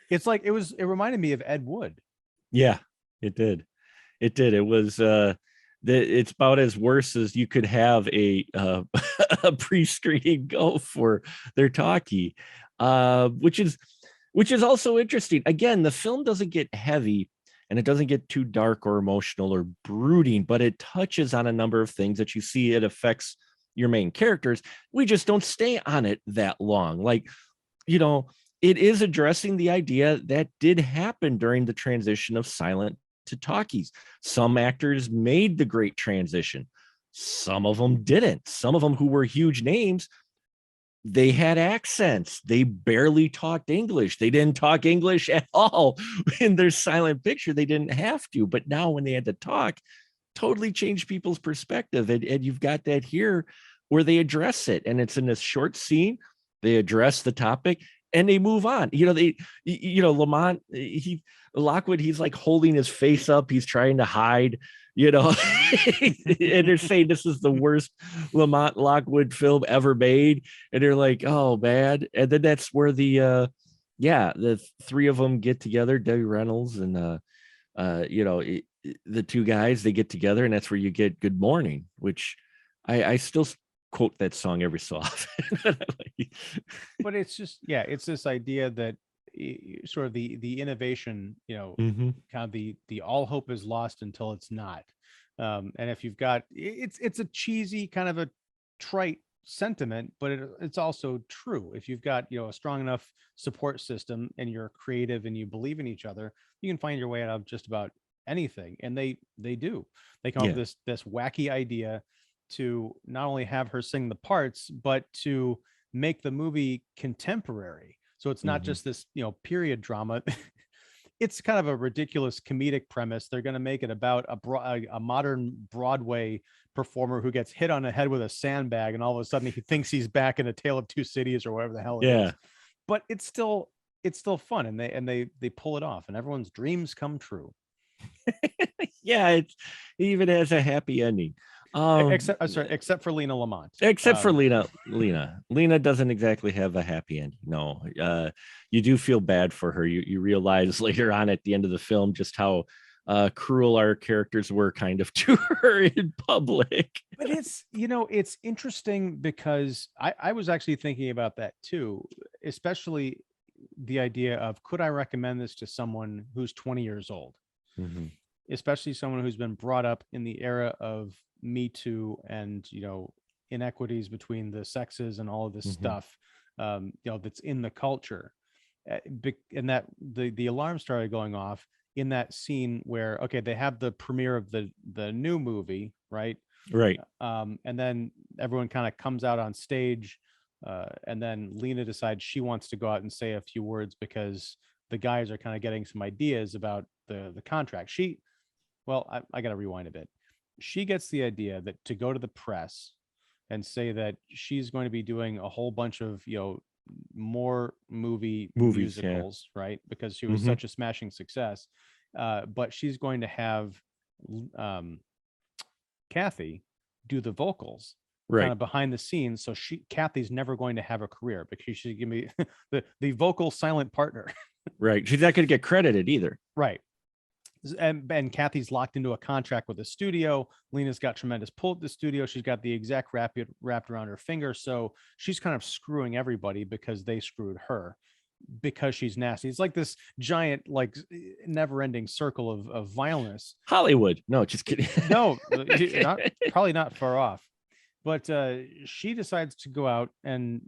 it's like it reminded me of Ed Wood. Yeah, it did. It did. It was it's about as worse as you could have a pre-screening go for their talkie, which is also interesting. Again, the film doesn't get heavy, and it doesn't get too dark or emotional or brooding, but it touches on a number of things that you see. It affects your main characters. We just don't stay on it that long. Like, it is addressing the idea that did happen during the transition of silent to talkies. Some actors made the great transition. Some of them didn't. Some of them who were huge names, they had accents. They barely talked English. They didn't talk English at all in their silent picture. They didn't have to. But now when they had to talk, totally changed people's perspective. And you've got that here where they address it. And it's in this short scene. They address the topic and they move on. Lamont, Lockwood, he's like holding his face up. He's trying to hide, and they're saying this is the worst Lamont Lockwood film ever made. And they're like, oh, bad. And then that's where the three of them get together, Debbie Reynolds and, the two guys, they get together, and that's where you get Good Morning, which I still quote that song every so often. But it's just, it's this idea that sort of the innovation, kind of the all hope is lost until it's not. And if you've got, it's a cheesy kind of a trite sentiment, but it's also true. If you've got, a strong enough support system and you're creative and you believe in each other, you can find your way out of just about anything. And they do. They come up Yeah. with this wacky idea to not only have her sing the parts, but to make the movie contemporary. So it's not Mhm. just this, period drama. It's kind of a ridiculous comedic premise. They're going to make it about a modern Broadway performer who gets hit on the head with a sandbag, and all of a sudden he thinks he's back in A Tale of Two Cities or whatever the hell it Yeah. is. But it's still fun, and they pull it off, and everyone's dreams come true. Yeah, it even has a happy ending. Except for Lena Lamont. Except for Lena. Lena doesn't exactly have a happy ending. No, you do feel bad for her. You realize later on at the end of the film just how cruel our characters were kind of to her in public. But it's interesting because I was actually thinking about that too, especially the idea of, could I recommend this to someone who's 20 years old? Mm-hmm. Especially someone who's been brought up in the era of Me Too and, inequities between the sexes and all of this stuff, that's in the culture. And that the alarm started going off in that scene where, okay, they have the premiere of the new movie, right? Right. And then everyone kind of comes out on stage, and then Lena decides she wants to go out and say a few words because the guys are kind of getting some ideas about the contract. I got to rewind a bit. She gets the idea that to go to the press and say that she's going to be doing a whole bunch of, more Movies, musicals, right? Because she was Mhm. such a smashing success. But she's going to have Kathy do the vocals kind Right. of behind the scenes. So Kathy's never going to have a career because she's gonna be the vocal silent partner. Right. She's not going to get credited either. Right. And Kathy's locked into a contract with the studio. Lena's got tremendous pull at the studio. She's got the exec wrapped around her finger. So she's kind of screwing everybody because they screwed her because she's nasty. It's like this giant, like never ending circle of vileness. Hollywood. No, just kidding. No, probably not far off. But she decides to go out and,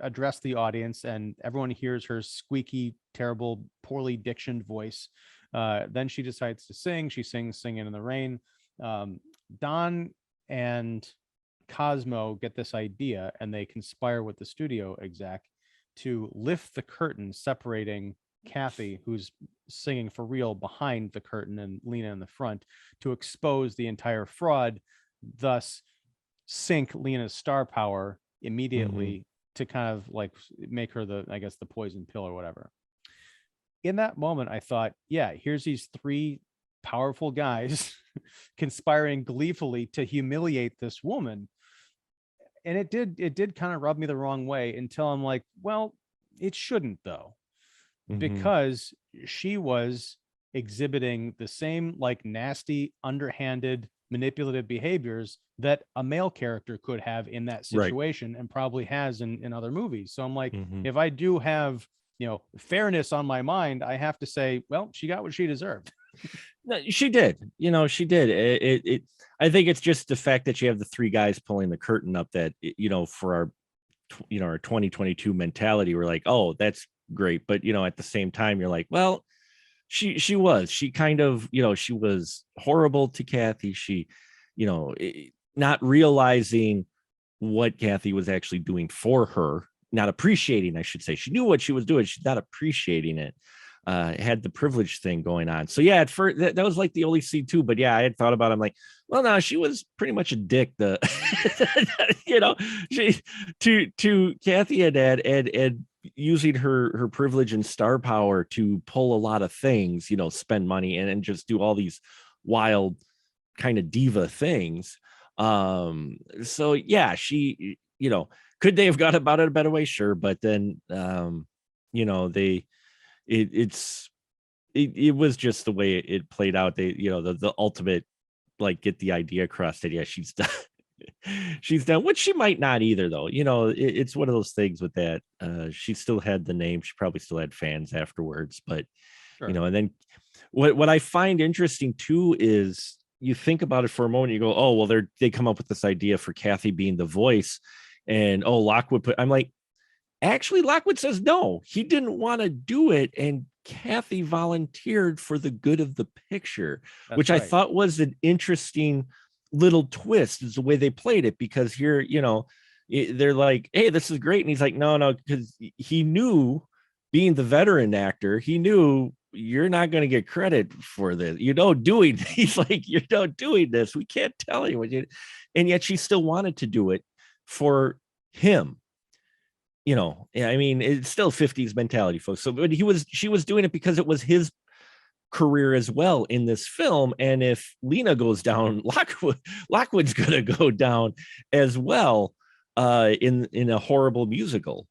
address the audience, and everyone hears her squeaky, terrible, poorly dictioned voice. Then she decides to sing. She sings Singing in the Rain. Don and Cosmo get this idea, and they conspire with the studio exec to lift the curtain separating Kathy, who's singing for real, behind the curtain, and Lena in the front, to expose the entire fraud, thus sink Lena's star power immediately to kind of like make her the poison pill or whatever. In that moment, I thought, yeah, here's these three powerful guys conspiring gleefully to humiliate this woman. And it did kind of rub me the wrong way until I'm like, well, it shouldn't though, because she was exhibiting the same like nasty, underhanded, manipulative behaviors that a male character could have in that situation, and probably has in other movies. So I'm like, if I do have, fairness on my mind, I have to say, well, she got what she deserved. No, she did. She did. I think it's just the fact that you have the three guys pulling the curtain up that, for our, our 2022 mentality, we're like, oh, that's great. But, at the same time, you're like, well, she kind of, she was horrible to Kathy. She, not realizing what Kathy was actually doing for her, not appreciating, I should say. She knew what she was doing. She's not appreciating it. Had the privilege thing going on. So yeah, at first that was like the only scene too. But yeah, I had thought about it. I'm like, well, no, she was pretty much a dick. She to Kathy and using her privilege and star power to pull a lot of things, spend money and just do all these wild kind of diva things. So yeah, she, could they have got about it a better way? Sure. But then, it was just the way it played out. They, the ultimate, like, get the idea across that, yeah, she's done. She's done, which she might not either, though. It's one of those things with that. She still had the name. She probably still had fans afterwards, but, Sure. and then what I find interesting too is you think about it for a moment, you go, oh, well, they come up with this idea for Kathy being the voice, and Lockwood I'm like, actually, Lockwood says no, he didn't want to do it, and Kathy volunteered for the good of the picture, which I thought was an interesting little twist, is the way they played it, because here, they're like, hey, this is great, and he's like, no, because he knew, being the veteran actor, he knew, you're not going to get credit for this. He's like, you're not doing this. We can't tell you what you, and yet she still wanted to do it for him. I mean, it's still 50s mentality, folks. So, but she was doing it because it was his career as well in this film. And if Lena goes down, Lockwood's going to go down as well, in a horrible musical.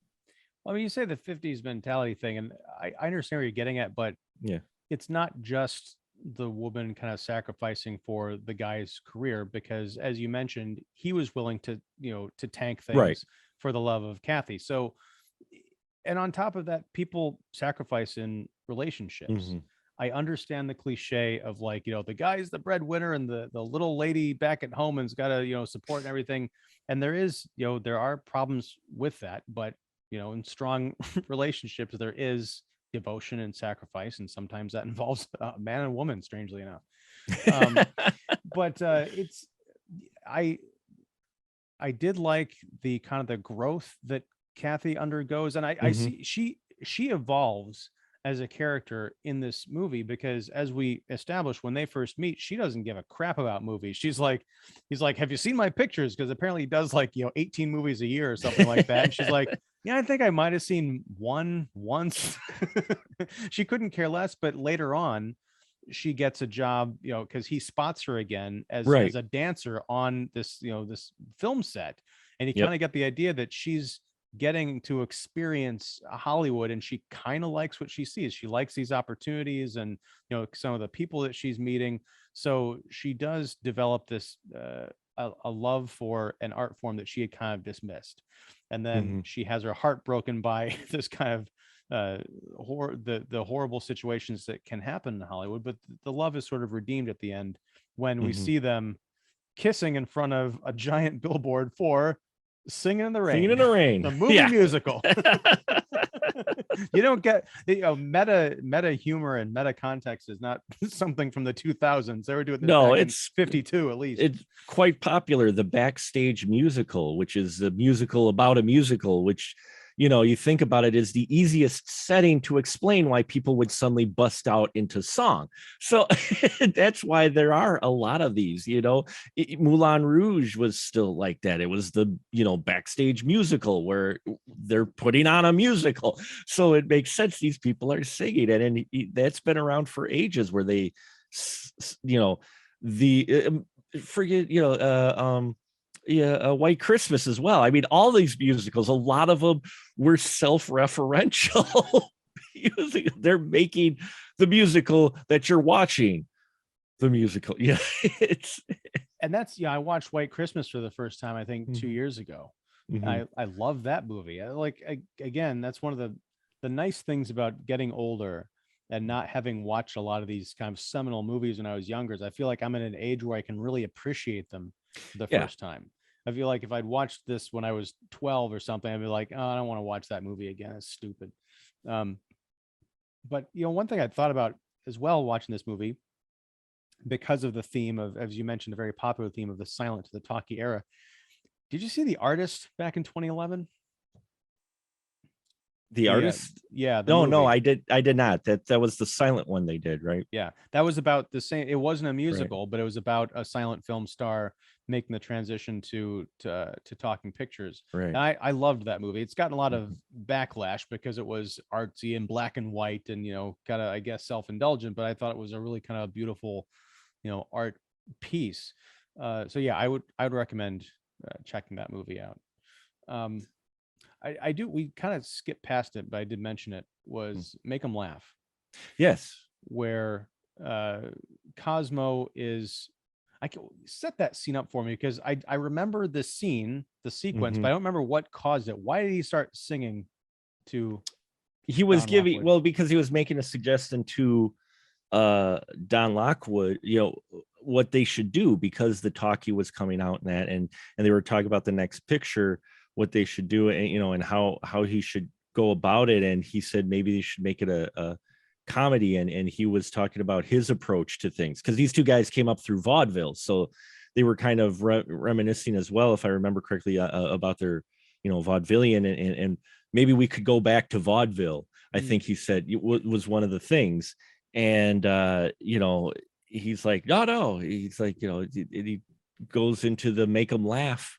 Well, I mean, you say the 50s mentality thing, and I understand where you're getting at, but yeah, it's not just the woman kind of sacrificing for the guy's career, because as you mentioned, he was willing to, to tank things for the love of Kathy. So, and on top of that, people sacrifice in relationships. Mm-hmm. I understand the cliche of like, the guy's the breadwinner and the little lady back at home and's got to, support and everything. And there is, there are problems with that, but in strong relationships, there is devotion and sacrifice. And sometimes that involves a man and woman, strangely enough. But I did like the kind of the growth that Kathy undergoes. And I see she evolves as a character in this movie, because as we established when they first meet, she doesn't give a crap about movies. He's like, have you seen my pictures? Because apparently he does 18 movies a year or something like that. And she's like, yeah, I think I might have seen one once. She couldn't care less. But later on, she gets a job, because he spots her again as a dancer on this, this film set. And you kind of get the idea that she's getting to experience Hollywood, and she kind of likes what she sees. She likes these opportunities and some of the people that she's meeting. So she does develop this a love for an art form that she had kind of dismissed, and then she has her heart broken by this kind of the horrible situations that can happen in Hollywood. But the love is sort of redeemed at the end when we see them kissing in front of a giant billboard for Singing in the Rain. Singing in the Rain. The movie musical. You don't get meta humor and meta context is not something from the 2000s. They were doing this back in 52 at least. It's quite popular. The Backstage Musical, which is a musical about a musical, which you think about it, is the easiest setting to explain why people would suddenly bust out into song. So that's why there are a lot of these. Moulin Rouge was still like that. It was the Backstage Musical, where they're putting on a musical. So it makes sense these people are singing it, and that's been around for ages, where they White Christmas as well. I mean, all these musicals, a lot of them were self-referential. They're making the musical that you're watching. The musical, and that's I watched White Christmas for the first time, I think 2 years ago. I love that movie. Again, that's one of the nice things about getting older and not having watched a lot of these kind of seminal movies when I was younger. Is I feel like I'm in an age where I can really appreciate them the first time. I feel like if I'd watched this when I was 12 or something, I'd be like, oh, I don't want to watch that movie again. It's stupid. But one thing I thought about as well watching this movie, because of the theme of, as you mentioned, a very popular theme of the silent to the talkie era. Did you see The Artist back in 2011? The Artist? Yeah. No, I did not. That was the silent one they did, right? Yeah. That was about the same. It wasn't a musical, but it was about a silent film star making the transition to talking pictures. Right. And I loved that movie. It's gotten a lot of backlash because it was artsy and black and white and, kind of, I guess, self-indulgent, but I thought it was a really kind of beautiful, art piece. So yeah, I would recommend checking that movie out. I do. We kind of skipped past it, but I did mention it. Was Make 'Em Laugh. Yes, where Cosmo is. I can set that scene up for me because I remember the scene, the sequence, but I don't remember what caused it. Why did he start singing? He was giving Lockwood? Well, because he was making a suggestion to Don Lockwood, what they should do, because the talkie was coming out in that, and they were talking about the next picture, what they should do, and and how he should go about it. And he said maybe they should make it a comedy, and he was talking about his approach to things, because these two guys came up through vaudeville, so they were kind of reminiscing as well, if I remember correctly, about their vaudevillian, and maybe we could go back to vaudeville. I think he said it was one of the things. And he's like, no, he's like, he goes into the make them laugh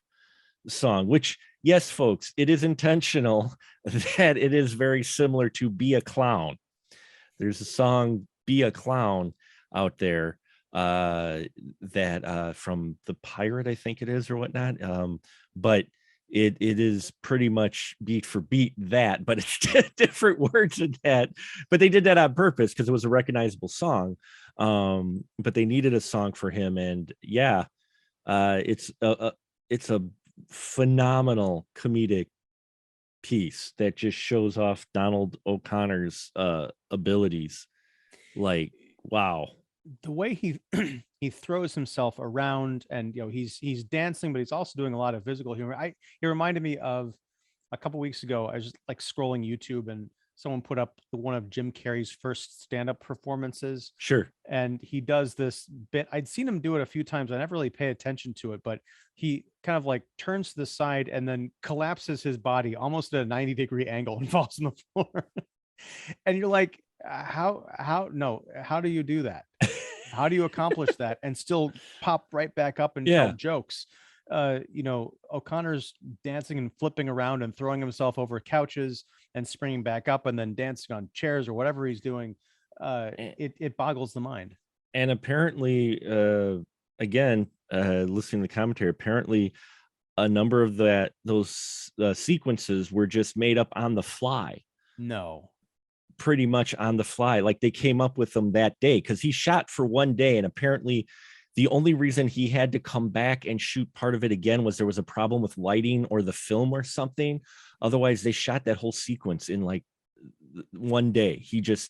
song, which, yes, folks, it is intentional that it is very similar to Be a Clown. There's a song Be a Clown out there that from the Pirate, I think it is, or whatnot, but it is pretty much beat for beat that, but it's different words in that. But they did that on purpose because it was a recognizable song. But they needed a song for him, and yeah, it's a phenomenal comedic piece that just shows off Donald O'Connor's abilities. Like, wow. The way he he throws himself around, and he's dancing, but he's also doing a lot of physical humor. He reminded me of a couple weeks ago. I was just like scrolling YouTube, and someone put up one of Jim Carrey's first stand-up performances. Sure. And he does this bit. I'd seen him do it a few times. I never really pay attention to it, but he kind of like turns to the side and then collapses his body almost at a 90-degree angle and falls on the floor. And you're like, how do you do that? How do you accomplish that and still pop right back up and tell jokes? O'Connor's dancing and flipping around and throwing himself over couches and springing back up and then dancing on chairs or whatever he's doing. It boggles the mind. And apparently, again, listening to the commentary, apparently a number of those sequences were just made up on the fly. No. Pretty much on the fly. Like, they came up with them that day, because he shot for one day, and apparently the only reason he had to come back and shoot part of it again was there was a problem with lighting or the film or something. Otherwise, they shot that whole sequence in like one day.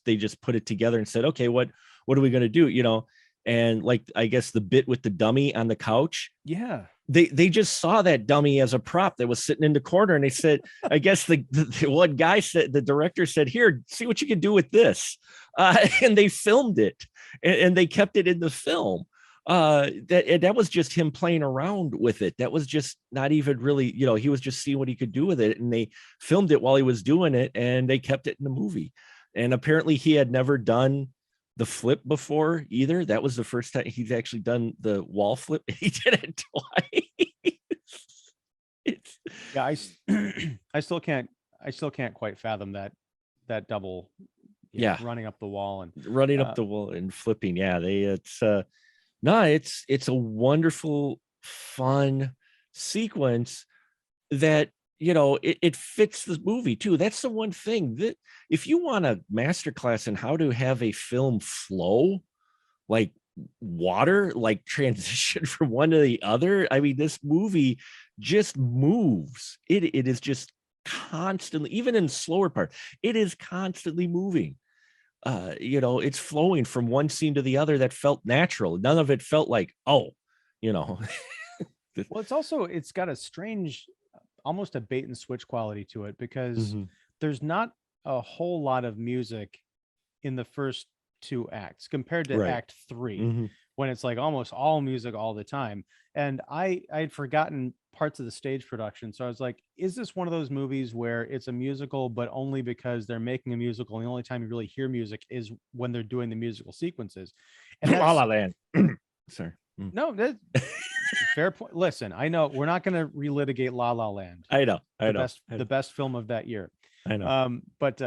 They just put it together and said, okay, what are we going to do? And like, I guess the bit with the dummy on the couch. Yeah. They just saw that dummy as a prop that was sitting in the corner, and they said, I guess the one guy said, the director said, here, see what you can do with this. And they filmed it, and they kept it in the film. That was just him playing around with it. That was just not even really, he was just seeing what he could do with it, and they filmed it while he was doing it, and they kept it in the movie. And apparently he had never done the flip before either. That was the first time he's actually done the wall flip. He did it twice. Yeah, I still can't quite fathom that double running up the wall and flipping. Yeah, it's a wonderful, fun sequence that it fits the movie too. That's the one thing that, if you want a masterclass in how to have a film flow like water, like transition from one to the other, I mean, this movie just moves. It is just constantly, even in slower part, it is constantly moving. It's flowing from one scene to the other that felt natural. None of it felt like, well, it's got a strange, almost a bait and switch quality to it, because there's not a whole lot of music in the first two acts compared to Act 3, when it's like almost all music all the time. And I'd forgotten parts of the stage production, so I was like, is this one of those movies where it's a musical but only because they're making a musical, and the only time you really hear music is when they're doing the musical sequences? And La La Land. Sorry. No, that's fair point. Listen, I know we're not going to relitigate La La Land. I know. The best film of that year. I know. But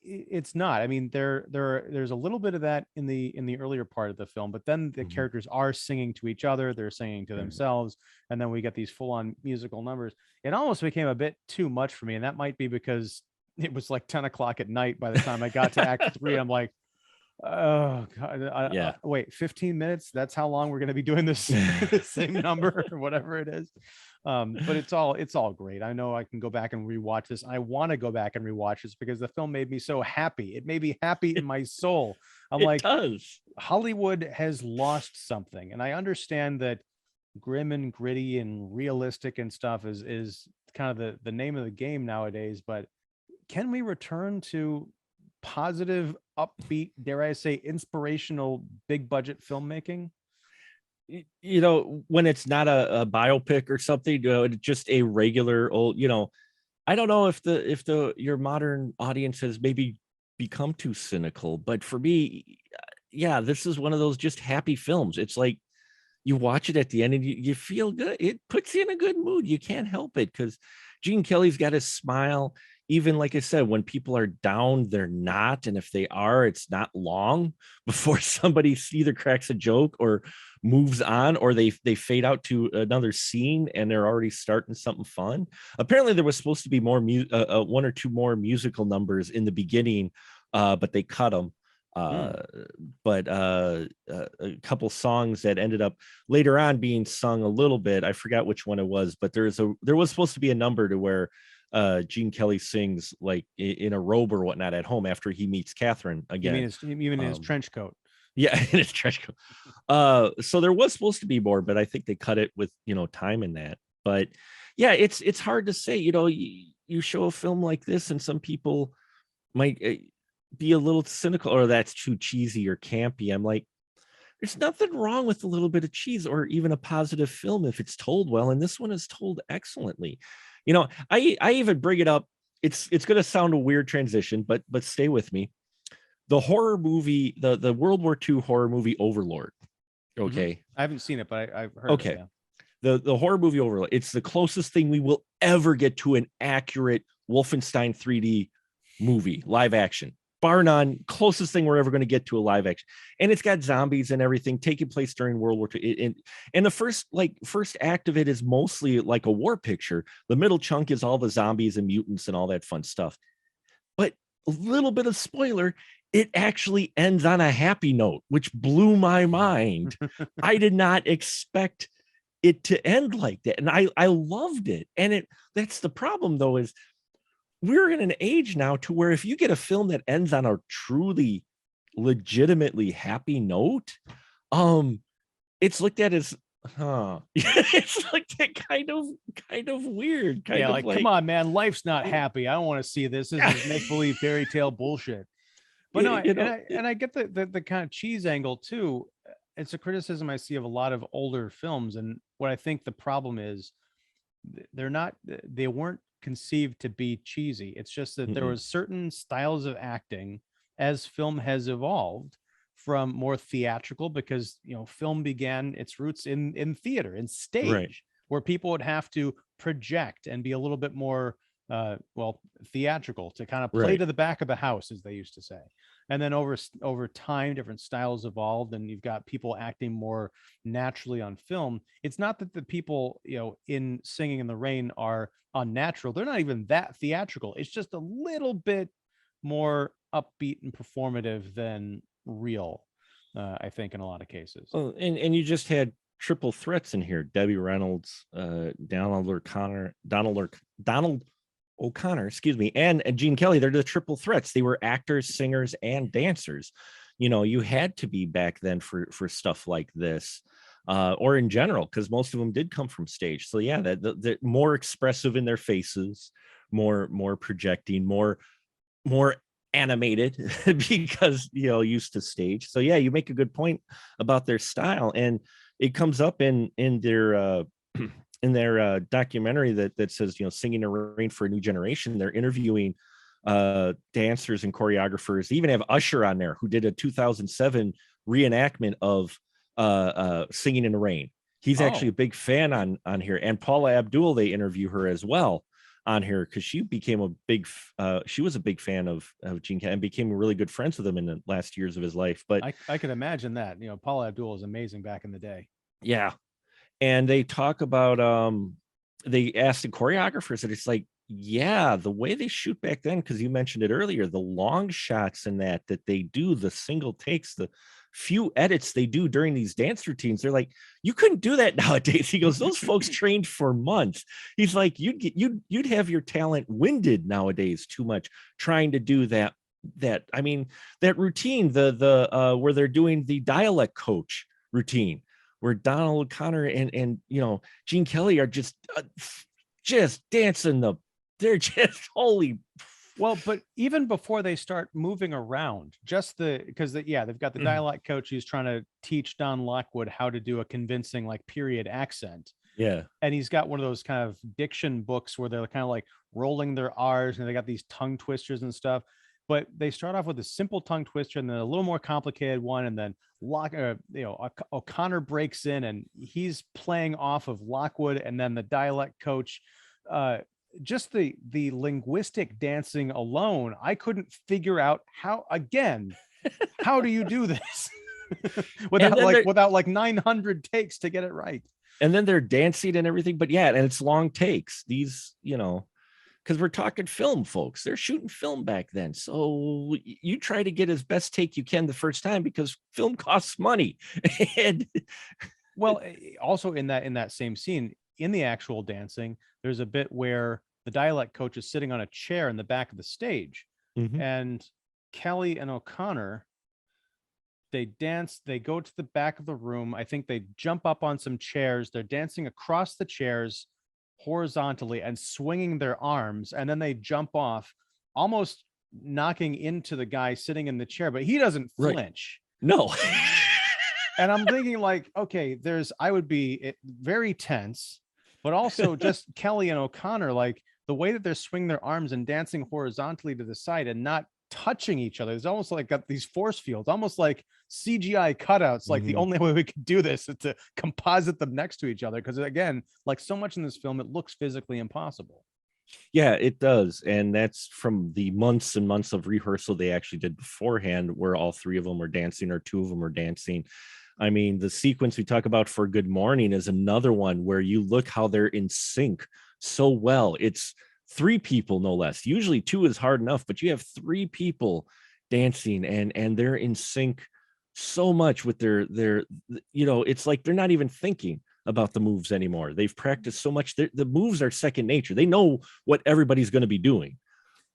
it's not. I mean, there's a little bit of that in the earlier part of the film, but then the characters are singing to each other, they're singing to themselves, and then we get these full-on musical numbers. It almost became a bit too much for me, and that might be because it was like 10 o'clock at night by the time I got to Act 3. I'm like, oh God, wait, 15 minutes, that's how long we're going to be doing this same number or whatever it is. But it's all great. I know I can go back and rewatch this. I want to go back and rewatch this because the film made me so happy. It made me happy in my soul. I'm It like, does. Hollywood has lost something. And I understand that grim and gritty and realistic and stuff is kind of the name of the game nowadays, but can we return to positive, upbeat, dare I say, inspirational, big budget filmmaking? You know, when it's not a biopic or something, you know, it's just a regular old, you know, I don't know if the your modern audience has maybe become too cynical, but for me, yeah, this is one of those just happy films. It's like you watch it at the end and you feel good. It puts you in a good mood. You can't help it because Gene Kelly's got his smile. Even like I said, when people are down, they're not. And if they are, it's not long before somebody either cracks a joke or moves on, or they fade out to another scene and they're already starting something fun. Apparently, there was supposed to be more one or two more musical numbers in the beginning, but they cut them. But a couple songs that ended up later on being sung a little bit. I forgot which one it was, but there was supposed to be a number to where Gene Kelly sings like in a robe or whatnot at home after he meets Catherine again. You mean in his trench coat? Yeah, in his trench coat. So there was supposed to be more, but I think they cut it with, you know, time in that. But yeah, it's hard to say. You know, you show a film like this, and some people might be a little cynical, or that's too cheesy or campy. I'm like, there's nothing wrong with a little bit of cheese or even a positive film if it's told well, and this one is told excellently. You know, I even bring it up. It's going to sound a weird transition, but stay with me. The horror movie, the World War II horror movie Overlord. Okay, I haven't seen it, but I've heard. Okay, of it, yeah. The horror movie Overlord. It's the closest thing we will ever get to an accurate Wolfenstein 3D movie, live action. Bar none, closest thing we're ever going to get to a live action. And it's got zombies and everything taking place during World War II. And the first act of it is mostly like a war picture. The middle chunk is all the zombies and mutants and all that fun stuff. But a little bit of spoiler, it actually ends on a happy note, which blew my mind. I did not expect it to end like that. And I loved it. And that's the problem though, is we're in an age now to where if you get a film that ends on a truly legitimately happy note, it's looked at as it's like that kind of weird, kind of like come on, man, life's not happy. I don't want to see this. This is make-believe fairy tale bullshit. But no, I get the kind of cheese angle too. It's a criticism I see of a lot of older films, and what I think the problem is, they weren't conceived to be cheesy. It's just that there was certain styles of acting as film has evolved from more theatrical, because you know film began its roots in theater, in stage, right, where people would have to project and be a little bit more theatrical to kind of play right to the back of the house, as they used to say. And then over time, different styles evolved, and you've got people acting more naturally on film. It's not that the people, you know, in Singing in the Rain are unnatural. They're not even that theatrical. It's just a little bit more upbeat and performative than real, I think, in a lot of cases. Oh, and you just had triple threats in here: Debbie Reynolds, Donald O'Connor, excuse me, and Gene Kelly. They're the triple threats. They were actors, singers, and dancers. You know, you had to be back then for stuff like this, or in general, because most of them did come from stage. So yeah, that more expressive in their faces, more projecting, more animated because, you know, used to stage. So yeah, you make a good point about their style, and it comes up in their in their documentary that says, you know, Singing in the Rain for a New Generation. They're interviewing dancers and choreographers. They even have Usher on there, who did a 2007 reenactment of Singing in the Rain. He's actually a big fan on here. And Paula Abdul, they interview her as well on here, because she became she was a big fan of Gene Kelly and became really good friends with him in the last years of his life. But I could imagine that. You know, Paula Abdul was amazing back in the day. Yeah. And they talk about they asked the choreographers, and it's like, yeah, the way they shoot back then, because you mentioned it earlier, the long shots in that they do, the single takes, the few edits they do during these dance routines, they're like, you couldn't do that nowadays. He goes, those folks trained for months. He's like, you'd have your talent winded nowadays too much trying to do that that. I mean, that routine, the where they're doing the dialect coach routine, where Donald O'Connor and Gene Kelly are just dancing they're just holy. Well, but even before they start moving around, because they've got the dialect coach who's trying to teach Don Lockwood how to do a convincing like period accent. Yeah. And he's got one of those kind of diction books where they're kind of like rolling their R's and they got these tongue twisters and stuff. But they start off with a simple tongue twister and then a little more complicated one. And then O'Connor breaks in and he's playing off of Lockwood. And then the dialect coach, just the linguistic dancing alone, I couldn't figure out how do you do this without like 900 takes to get it right? And then they're dancing and everything, but yeah, and it's long takes. These, because we're talking film, folks. They're shooting film back then, so you try to get as best take you can the first time because film costs money. And well, also in that same scene, in the actual dancing, there's a bit where the dialect coach is sitting on a chair in the back of the stage, and Kelly and O'Connor, they dance, they go to the back of the room. I think they jump up on some chairs. They're dancing across the chairs horizontally and swinging their arms. And then they jump off, almost knocking into the guy sitting in the chair, but he doesn't flinch. No. And I'm thinking like, okay, I would be very tense, but also just Kelly and O'Connor, like the way that they're swinging their arms and dancing horizontally to the side and not touching each other. It's almost like got these force fields, almost like CGI cutouts. Like the only way we could do this is to composite them next to each other. Because again, like so much in this film, it looks physically impossible. Yeah, it does. And that's from the months and months of rehearsal they actually did beforehand, where all three of them were dancing or two of them were dancing. I mean, the sequence we talk about for Good Morning is another one where you look how they're in sync so well. It's three people, no less. Usually two is hard enough, but you have three people dancing and they're in sync so much with their it's like they're not even thinking about the moves anymore. They've practiced so much. The moves are second nature. They know what everybody's going to be doing.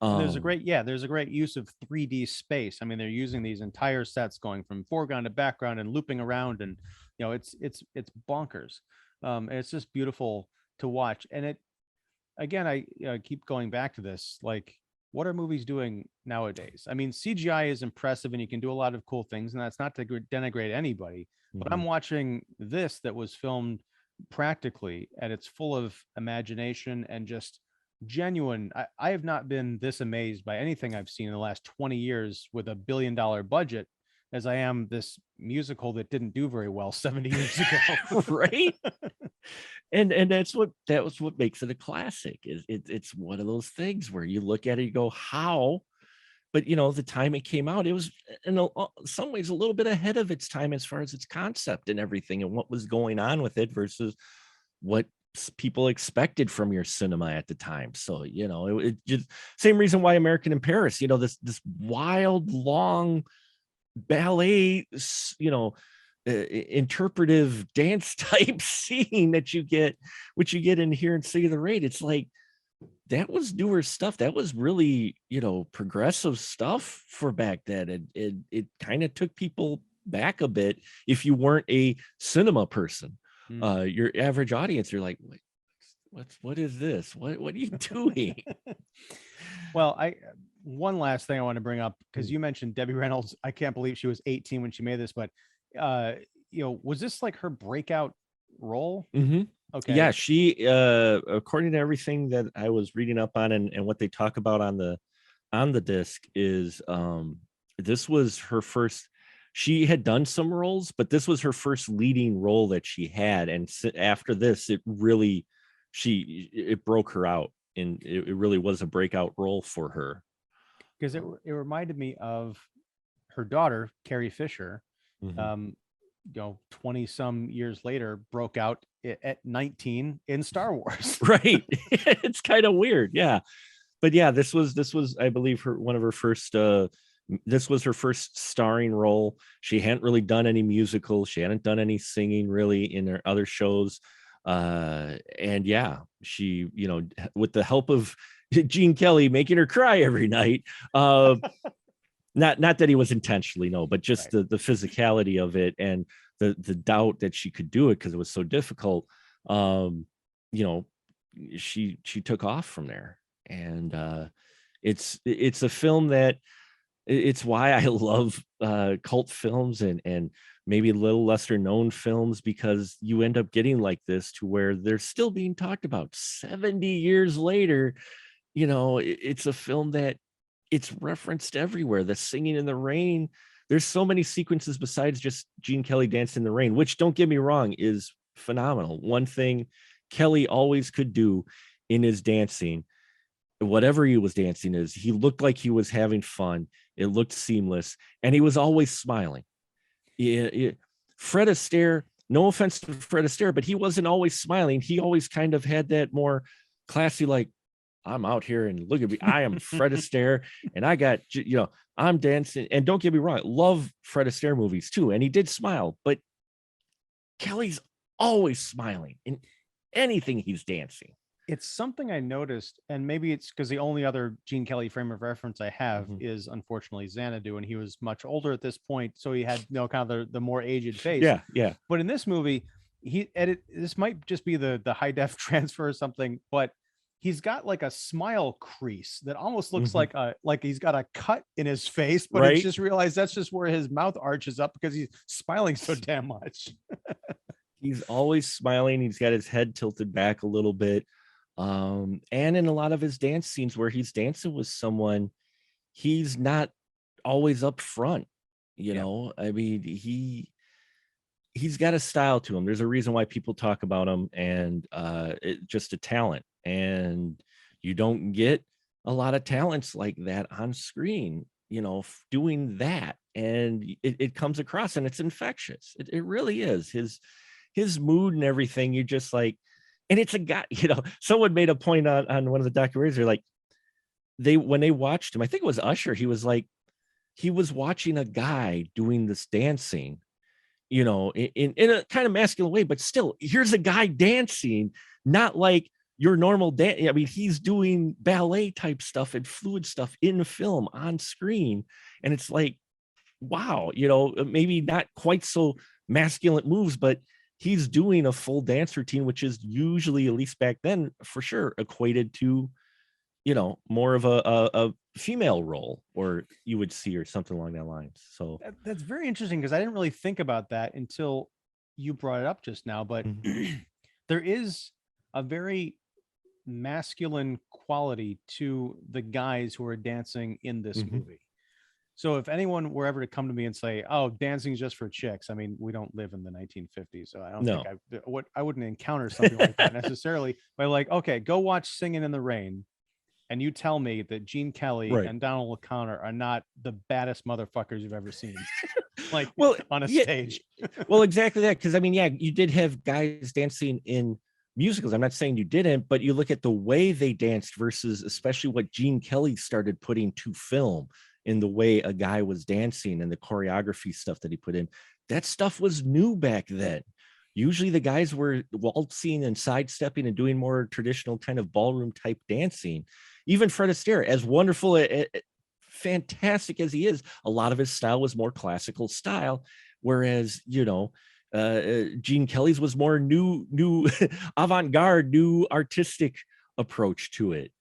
There's a great use of 3D space. I mean, they're using these entire sets going from foreground to background and looping around, and it's bonkers. And it's just beautiful to watch. And it, again, I keep going back to this, like, what are movies doing nowadays? I mean, CGI is impressive and you can do a lot of cool things, and that's not to denigrate anybody, but I'm watching this that was filmed practically, and it's full of imagination and just genuine. I have not been this amazed by anything I've seen in the last 20 years with $1 billion budget as I am this musical that didn't do very well 70 years ago. Right. And that was what makes it a classic. It's one of those things where you look at it, you go, how? But the time it came out, it was in some ways a little bit ahead of its time as far as its concept and everything and what was going on with it versus what people expected from your cinema at the time. So it just same reason why American in Paris, this wild long ballet, interpretive dance type scene that you get in here in Singin' in the Rain. It's like, that was newer stuff. That was really, progressive stuff for back then. It kind of took people back a bit. If you weren't a cinema person, your average audience, you're like, what is this? What are you doing? Well, one last thing I want to bring up, because you mentioned Debbie Reynolds. I can't believe she was 18 when she made this, but was this like her breakout role? Okay. Yeah, she according to everything that I was reading up on and what they talk about on the disc is this was her first. She had done some roles, but this was her first leading role that she had, and after this it really it broke her out, and it really was a breakout role for her. Because it reminded me of her daughter, Carrie Fisher, 20 some years later, broke out at 19 in Star Wars. Right. It's kind of weird. Yeah. But yeah, this was, I believe, this was her first starring role. She hadn't really done any musicals. She hadn't done any singing really in her other shows. And yeah, she, with the help of Gene Kelly making her cry every night, Not that he was intentionally, no, but just Right. the physicality of it and the doubt that she could do it because it was so difficult. Um, you know, she took off from there, and it's a film that it's why I love cult films and maybe a little lesser known films, because you end up getting like this to where they're still being talked about 70 years later. It's a film that it's referenced everywhere. The Singing in the Rain, there's so many sequences besides just Gene Kelly dancing in the rain, which, don't get me wrong, is phenomenal. One thing Kelly always could do in his dancing, whatever he was dancing, is he looked like he was having fun. It looked seamless, and he was always smiling. Fred Astaire, no offense to Fred Astaire, but he wasn't always smiling. He always kind of had that more classy, like, I'm out here and look at me. I am Fred Astaire, and I got, I'm dancing. And don't get me wrong, love Fred Astaire movies too. And he did smile, but Kelly's always smiling in anything he's dancing. It's something I noticed, and maybe it's because the only other Gene Kelly frame of reference I have is unfortunately Xanadu, and he was much older at this point, so he had kind of the more aged face. Yeah. But in this movie, this might just be the high def transfer or something, but he's got like a smile crease that almost looks like he's got a cut in his face, but Right? it's just realized that's just where his mouth arches up because he's smiling so damn much. He's always smiling. He's got his head tilted back a little bit. And in a lot of his dance scenes where he's dancing with someone, he's not always up front. I mean, he's got a style to him. There's a reason why people talk about him, and just a talent. And you don't get a lot of talents like that on screen, doing that. And it comes across, and it's infectious. It really is. His mood and everything, you're just like, and it's a guy, someone made a point on one of the documentaries. They're like, when they watched him, I think it was Usher, he was like, he was watching a guy doing this dancing, in a kind of masculine way, but still, here's a guy dancing, not like your normal dance. I mean, he's doing ballet type stuff and fluid stuff in film on screen. And it's like, wow, maybe not quite so masculine moves, but he's doing a full dance routine, which is usually, at least back then, for sure, equated to, more of a female role, or you would see, or something along that line. So that's very interesting, because I didn't really think about that until you brought it up just now. But there is a very masculine quality to the guys who are dancing in this movie. So if anyone were ever to come to me and say, "Oh, dancing's just for chicks," I mean, we don't live in the 1950s, so I don't think I wouldn't encounter something like that necessarily. But like, okay, go watch Singing in the Rain, and you tell me that Gene Kelly and Donald O'Connor are not the baddest motherfuckers you've ever seen, like, on a stage. Well, exactly that. Because I mean, you did have guys dancing in musicals. I'm not saying you didn't, but you look at the way they danced versus especially what Gene Kelly started putting to film, in the way a guy was dancing and the choreography stuff that he put in. That stuff was new back then. Usually the guys were waltzing and sidestepping and doing more traditional kind of ballroom type dancing. Even Fred Astaire, as wonderful, fantastic as he is, a lot of his style was more classical style, whereas, Gene Kelly's was more new avant-garde, new artistic approach to it.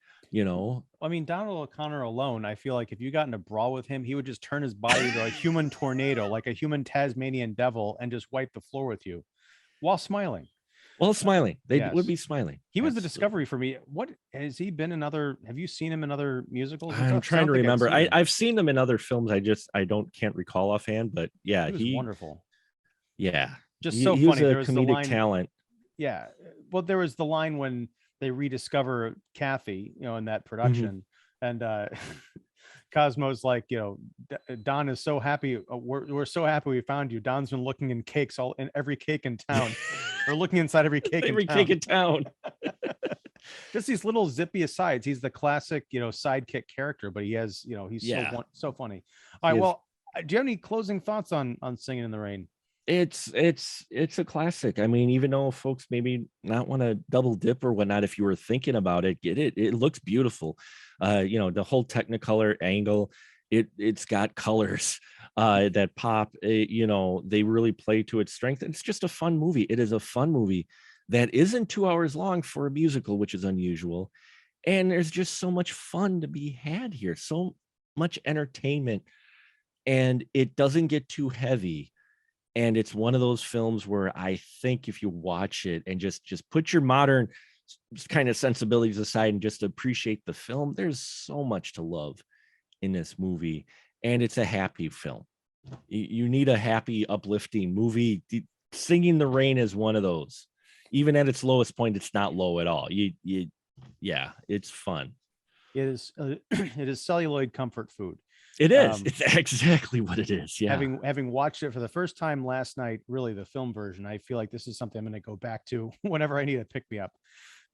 I mean, Donald O'Connor alone, I feel like if you got in a brawl with him, he would just turn his body into a human tornado, like a human Tasmanian devil, and just wipe the floor with you while smiling. They would be smiling. He was the discovery for me. What has he been in other? Have you seen him in other musicals? I'm trying to remember. I've seen him in other films. I can't recall offhand, but yeah, he was wonderful. Yeah, just so funny. There was a comedic talent. Yeah, well, there was the line when they rediscover Kathy, in that production, and Cosmo's like, Don is so happy. We're so happy we found you. Don's been looking in cakes, in every cake in town, or looking inside every cake cake in town. Just these little zippy asides. He's the classic, sidekick character, but he has, he's so funny. All right, well, do you have any closing thoughts on Singing in the Rain? It's a classic. I mean, even though folks maybe not want to double dip or whatnot, if you were thinking about it, get it. It looks beautiful. The whole Technicolor angle. It's got colors that pop. They really play to its strength. It's just a fun movie. It is a fun movie that isn't 2 hours long for a musical, which is unusual. And there's just so much fun to be had here, so much entertainment, and it doesn't get too heavy. And it's one of those films where I think if you watch it and just put your modern kind of sensibilities aside and just appreciate the film, there's so much to love in this movie. And it's a happy film. You need a happy, uplifting movie. Singing in the Rain is one of those. Even at its lowest point, it's not low at all. Yeah, it's fun. It is it is celluloid comfort food. It is. It's exactly what it is. Yeah. Having watched it for the first time last night, really the film version, I feel like this is something I'm going to go back to whenever I need to pick me up.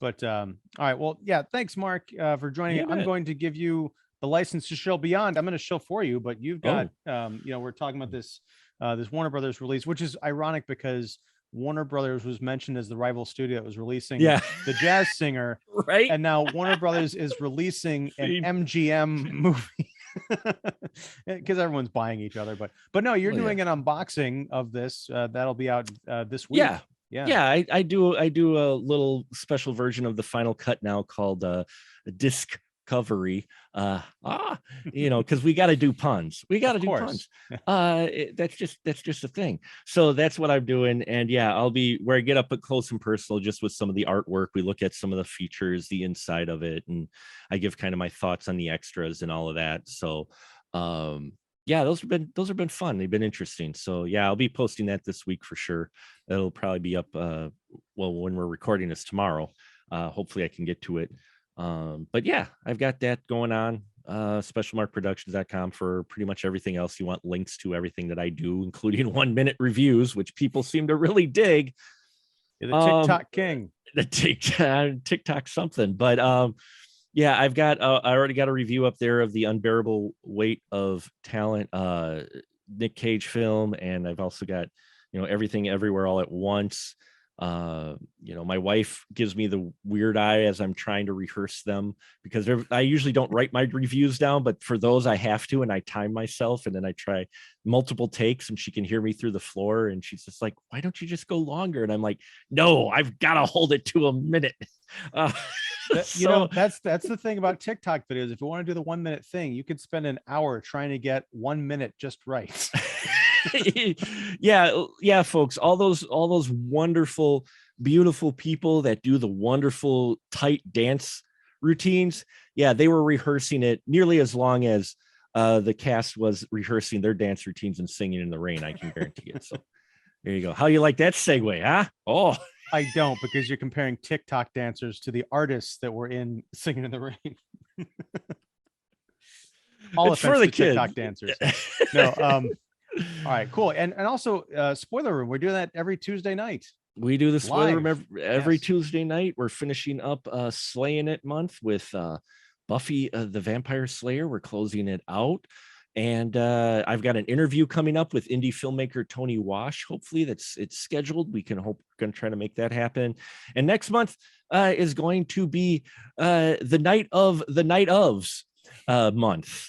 But all right, well, yeah, thanks, Mark, for joining. I'm going to give you the license to show Beyond. I'm going to show for you, but you've got, we're talking about this this Warner Brothers release, which is ironic because Warner Brothers was mentioned as the rival studio that was releasing The Jazz Singer, right? And now Warner Brothers is releasing an MGM movie because everyone's buying each other. But no, you're doing an unboxing of this. That'll be out this week. Yeah. I do a little special version of the final cut now called Discovery. Because we got to do puns. That's just a thing. So that's what I'm doing. And yeah, I'll be where I get up close and personal just with some of the artwork. We look at some of the features, the inside of it, and I give kind of my thoughts on the extras and all of that. So those have been fun. They've been interesting. So yeah, I'll be posting that this week for sure. It'll probably be up when we're recording this tomorrow. Hopefully I can get to it. But yeah, I've got that going on. Specialmarkproductions.com for pretty much everything else you want. Links to everything that I do, including 1-minute reviews, which people seem to really dig. You're the TikTok king. The TikTok something. But yeah, I already got a review up there of The Unbearable Weight of Talent, Nick Cage film, and I've also got Everything Everywhere All at Once. My wife gives me the weird eye as I'm trying to rehearse them because I usually don't write my reviews down, but for those I have to, and I time myself, and then I try multiple takes, and she can hear me through the floor, and she's just like, why don't you just go longer? And I'm like, no, I've got to hold it to a minute. That's the thing about TikTok videos. If you want to do the 1-minute thing, you could spend an hour trying to get 1 minute just right. yeah, folks, all those wonderful, beautiful people that do the wonderful tight dance routines. Yeah, they were rehearsing it nearly as long as the cast was rehearsing their dance routines and Singing in the Rain. I can guarantee it. So there you go. How you like that segue, huh? Oh, I don't, because you're comparing TikTok dancers to the artists that were in Singing in the Rain. All it's for the kids. TikTok dancers. No. All right, cool. And also spoiler room. We're doing that every Tuesday night. We do the spoiler room every Tuesday night. We're finishing up Slaying It month with Buffy the Vampire Slayer. We're closing it out. And I've got an interview coming up with indie filmmaker Tony Wash. Hopefully it's scheduled. We're going to try to make that happen. And next month is going to be the night ofs month.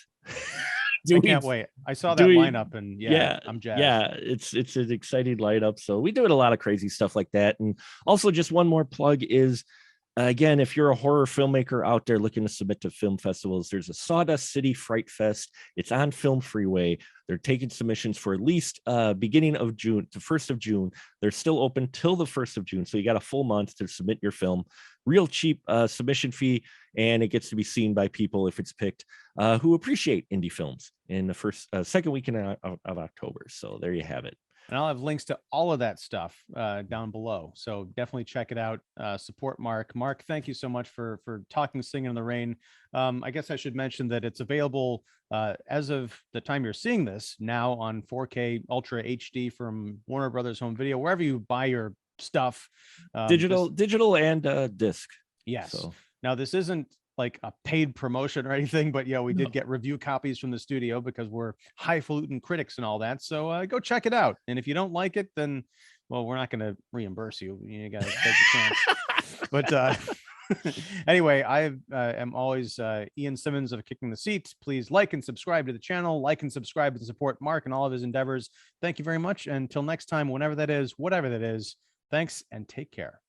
I can't wait. I saw that lineup, and I'm jazzed. Yeah, it's an exciting lineup. So we do a lot of crazy stuff like that. And also, just one more plug is, again, if you're a horror filmmaker out there looking to submit to film festivals, there's a Sawdust City Fright Fest. It's on Film Freeway. They're taking submissions for at least beginning of June, the 1st of June. They're still open till the 1st of June. So you got a full month to submit your film. Real cheap submission fee, and it gets to be seen by people, if it's picked, who appreciate indie films in the second weekend of October. So there you have it. And I'll have links to all of that stuff down below. So definitely check it out. Support Mark. Mark, thank you so much for talking Singing in the Rain. I guess I should mention that it's available as of the time you're seeing this now on 4K Ultra HD from Warner Brothers Home Video, wherever you buy your stuff. Digital and disc. Yes. So. Now, this isn't like a paid promotion or anything, but we did get review copies from the studio because we're highfalutin critics and all that. So go check it out. And if you don't like it, then, well, we're not going to reimburse you. You got to take a chance. But Anyway, I am always Ian Simmons of Kicking the Seats. Please like and subscribe to the channel, like and subscribe to support Mark and all of his endeavors. Thank you very much. Until next time, whenever that is, whatever that is, thanks and take care.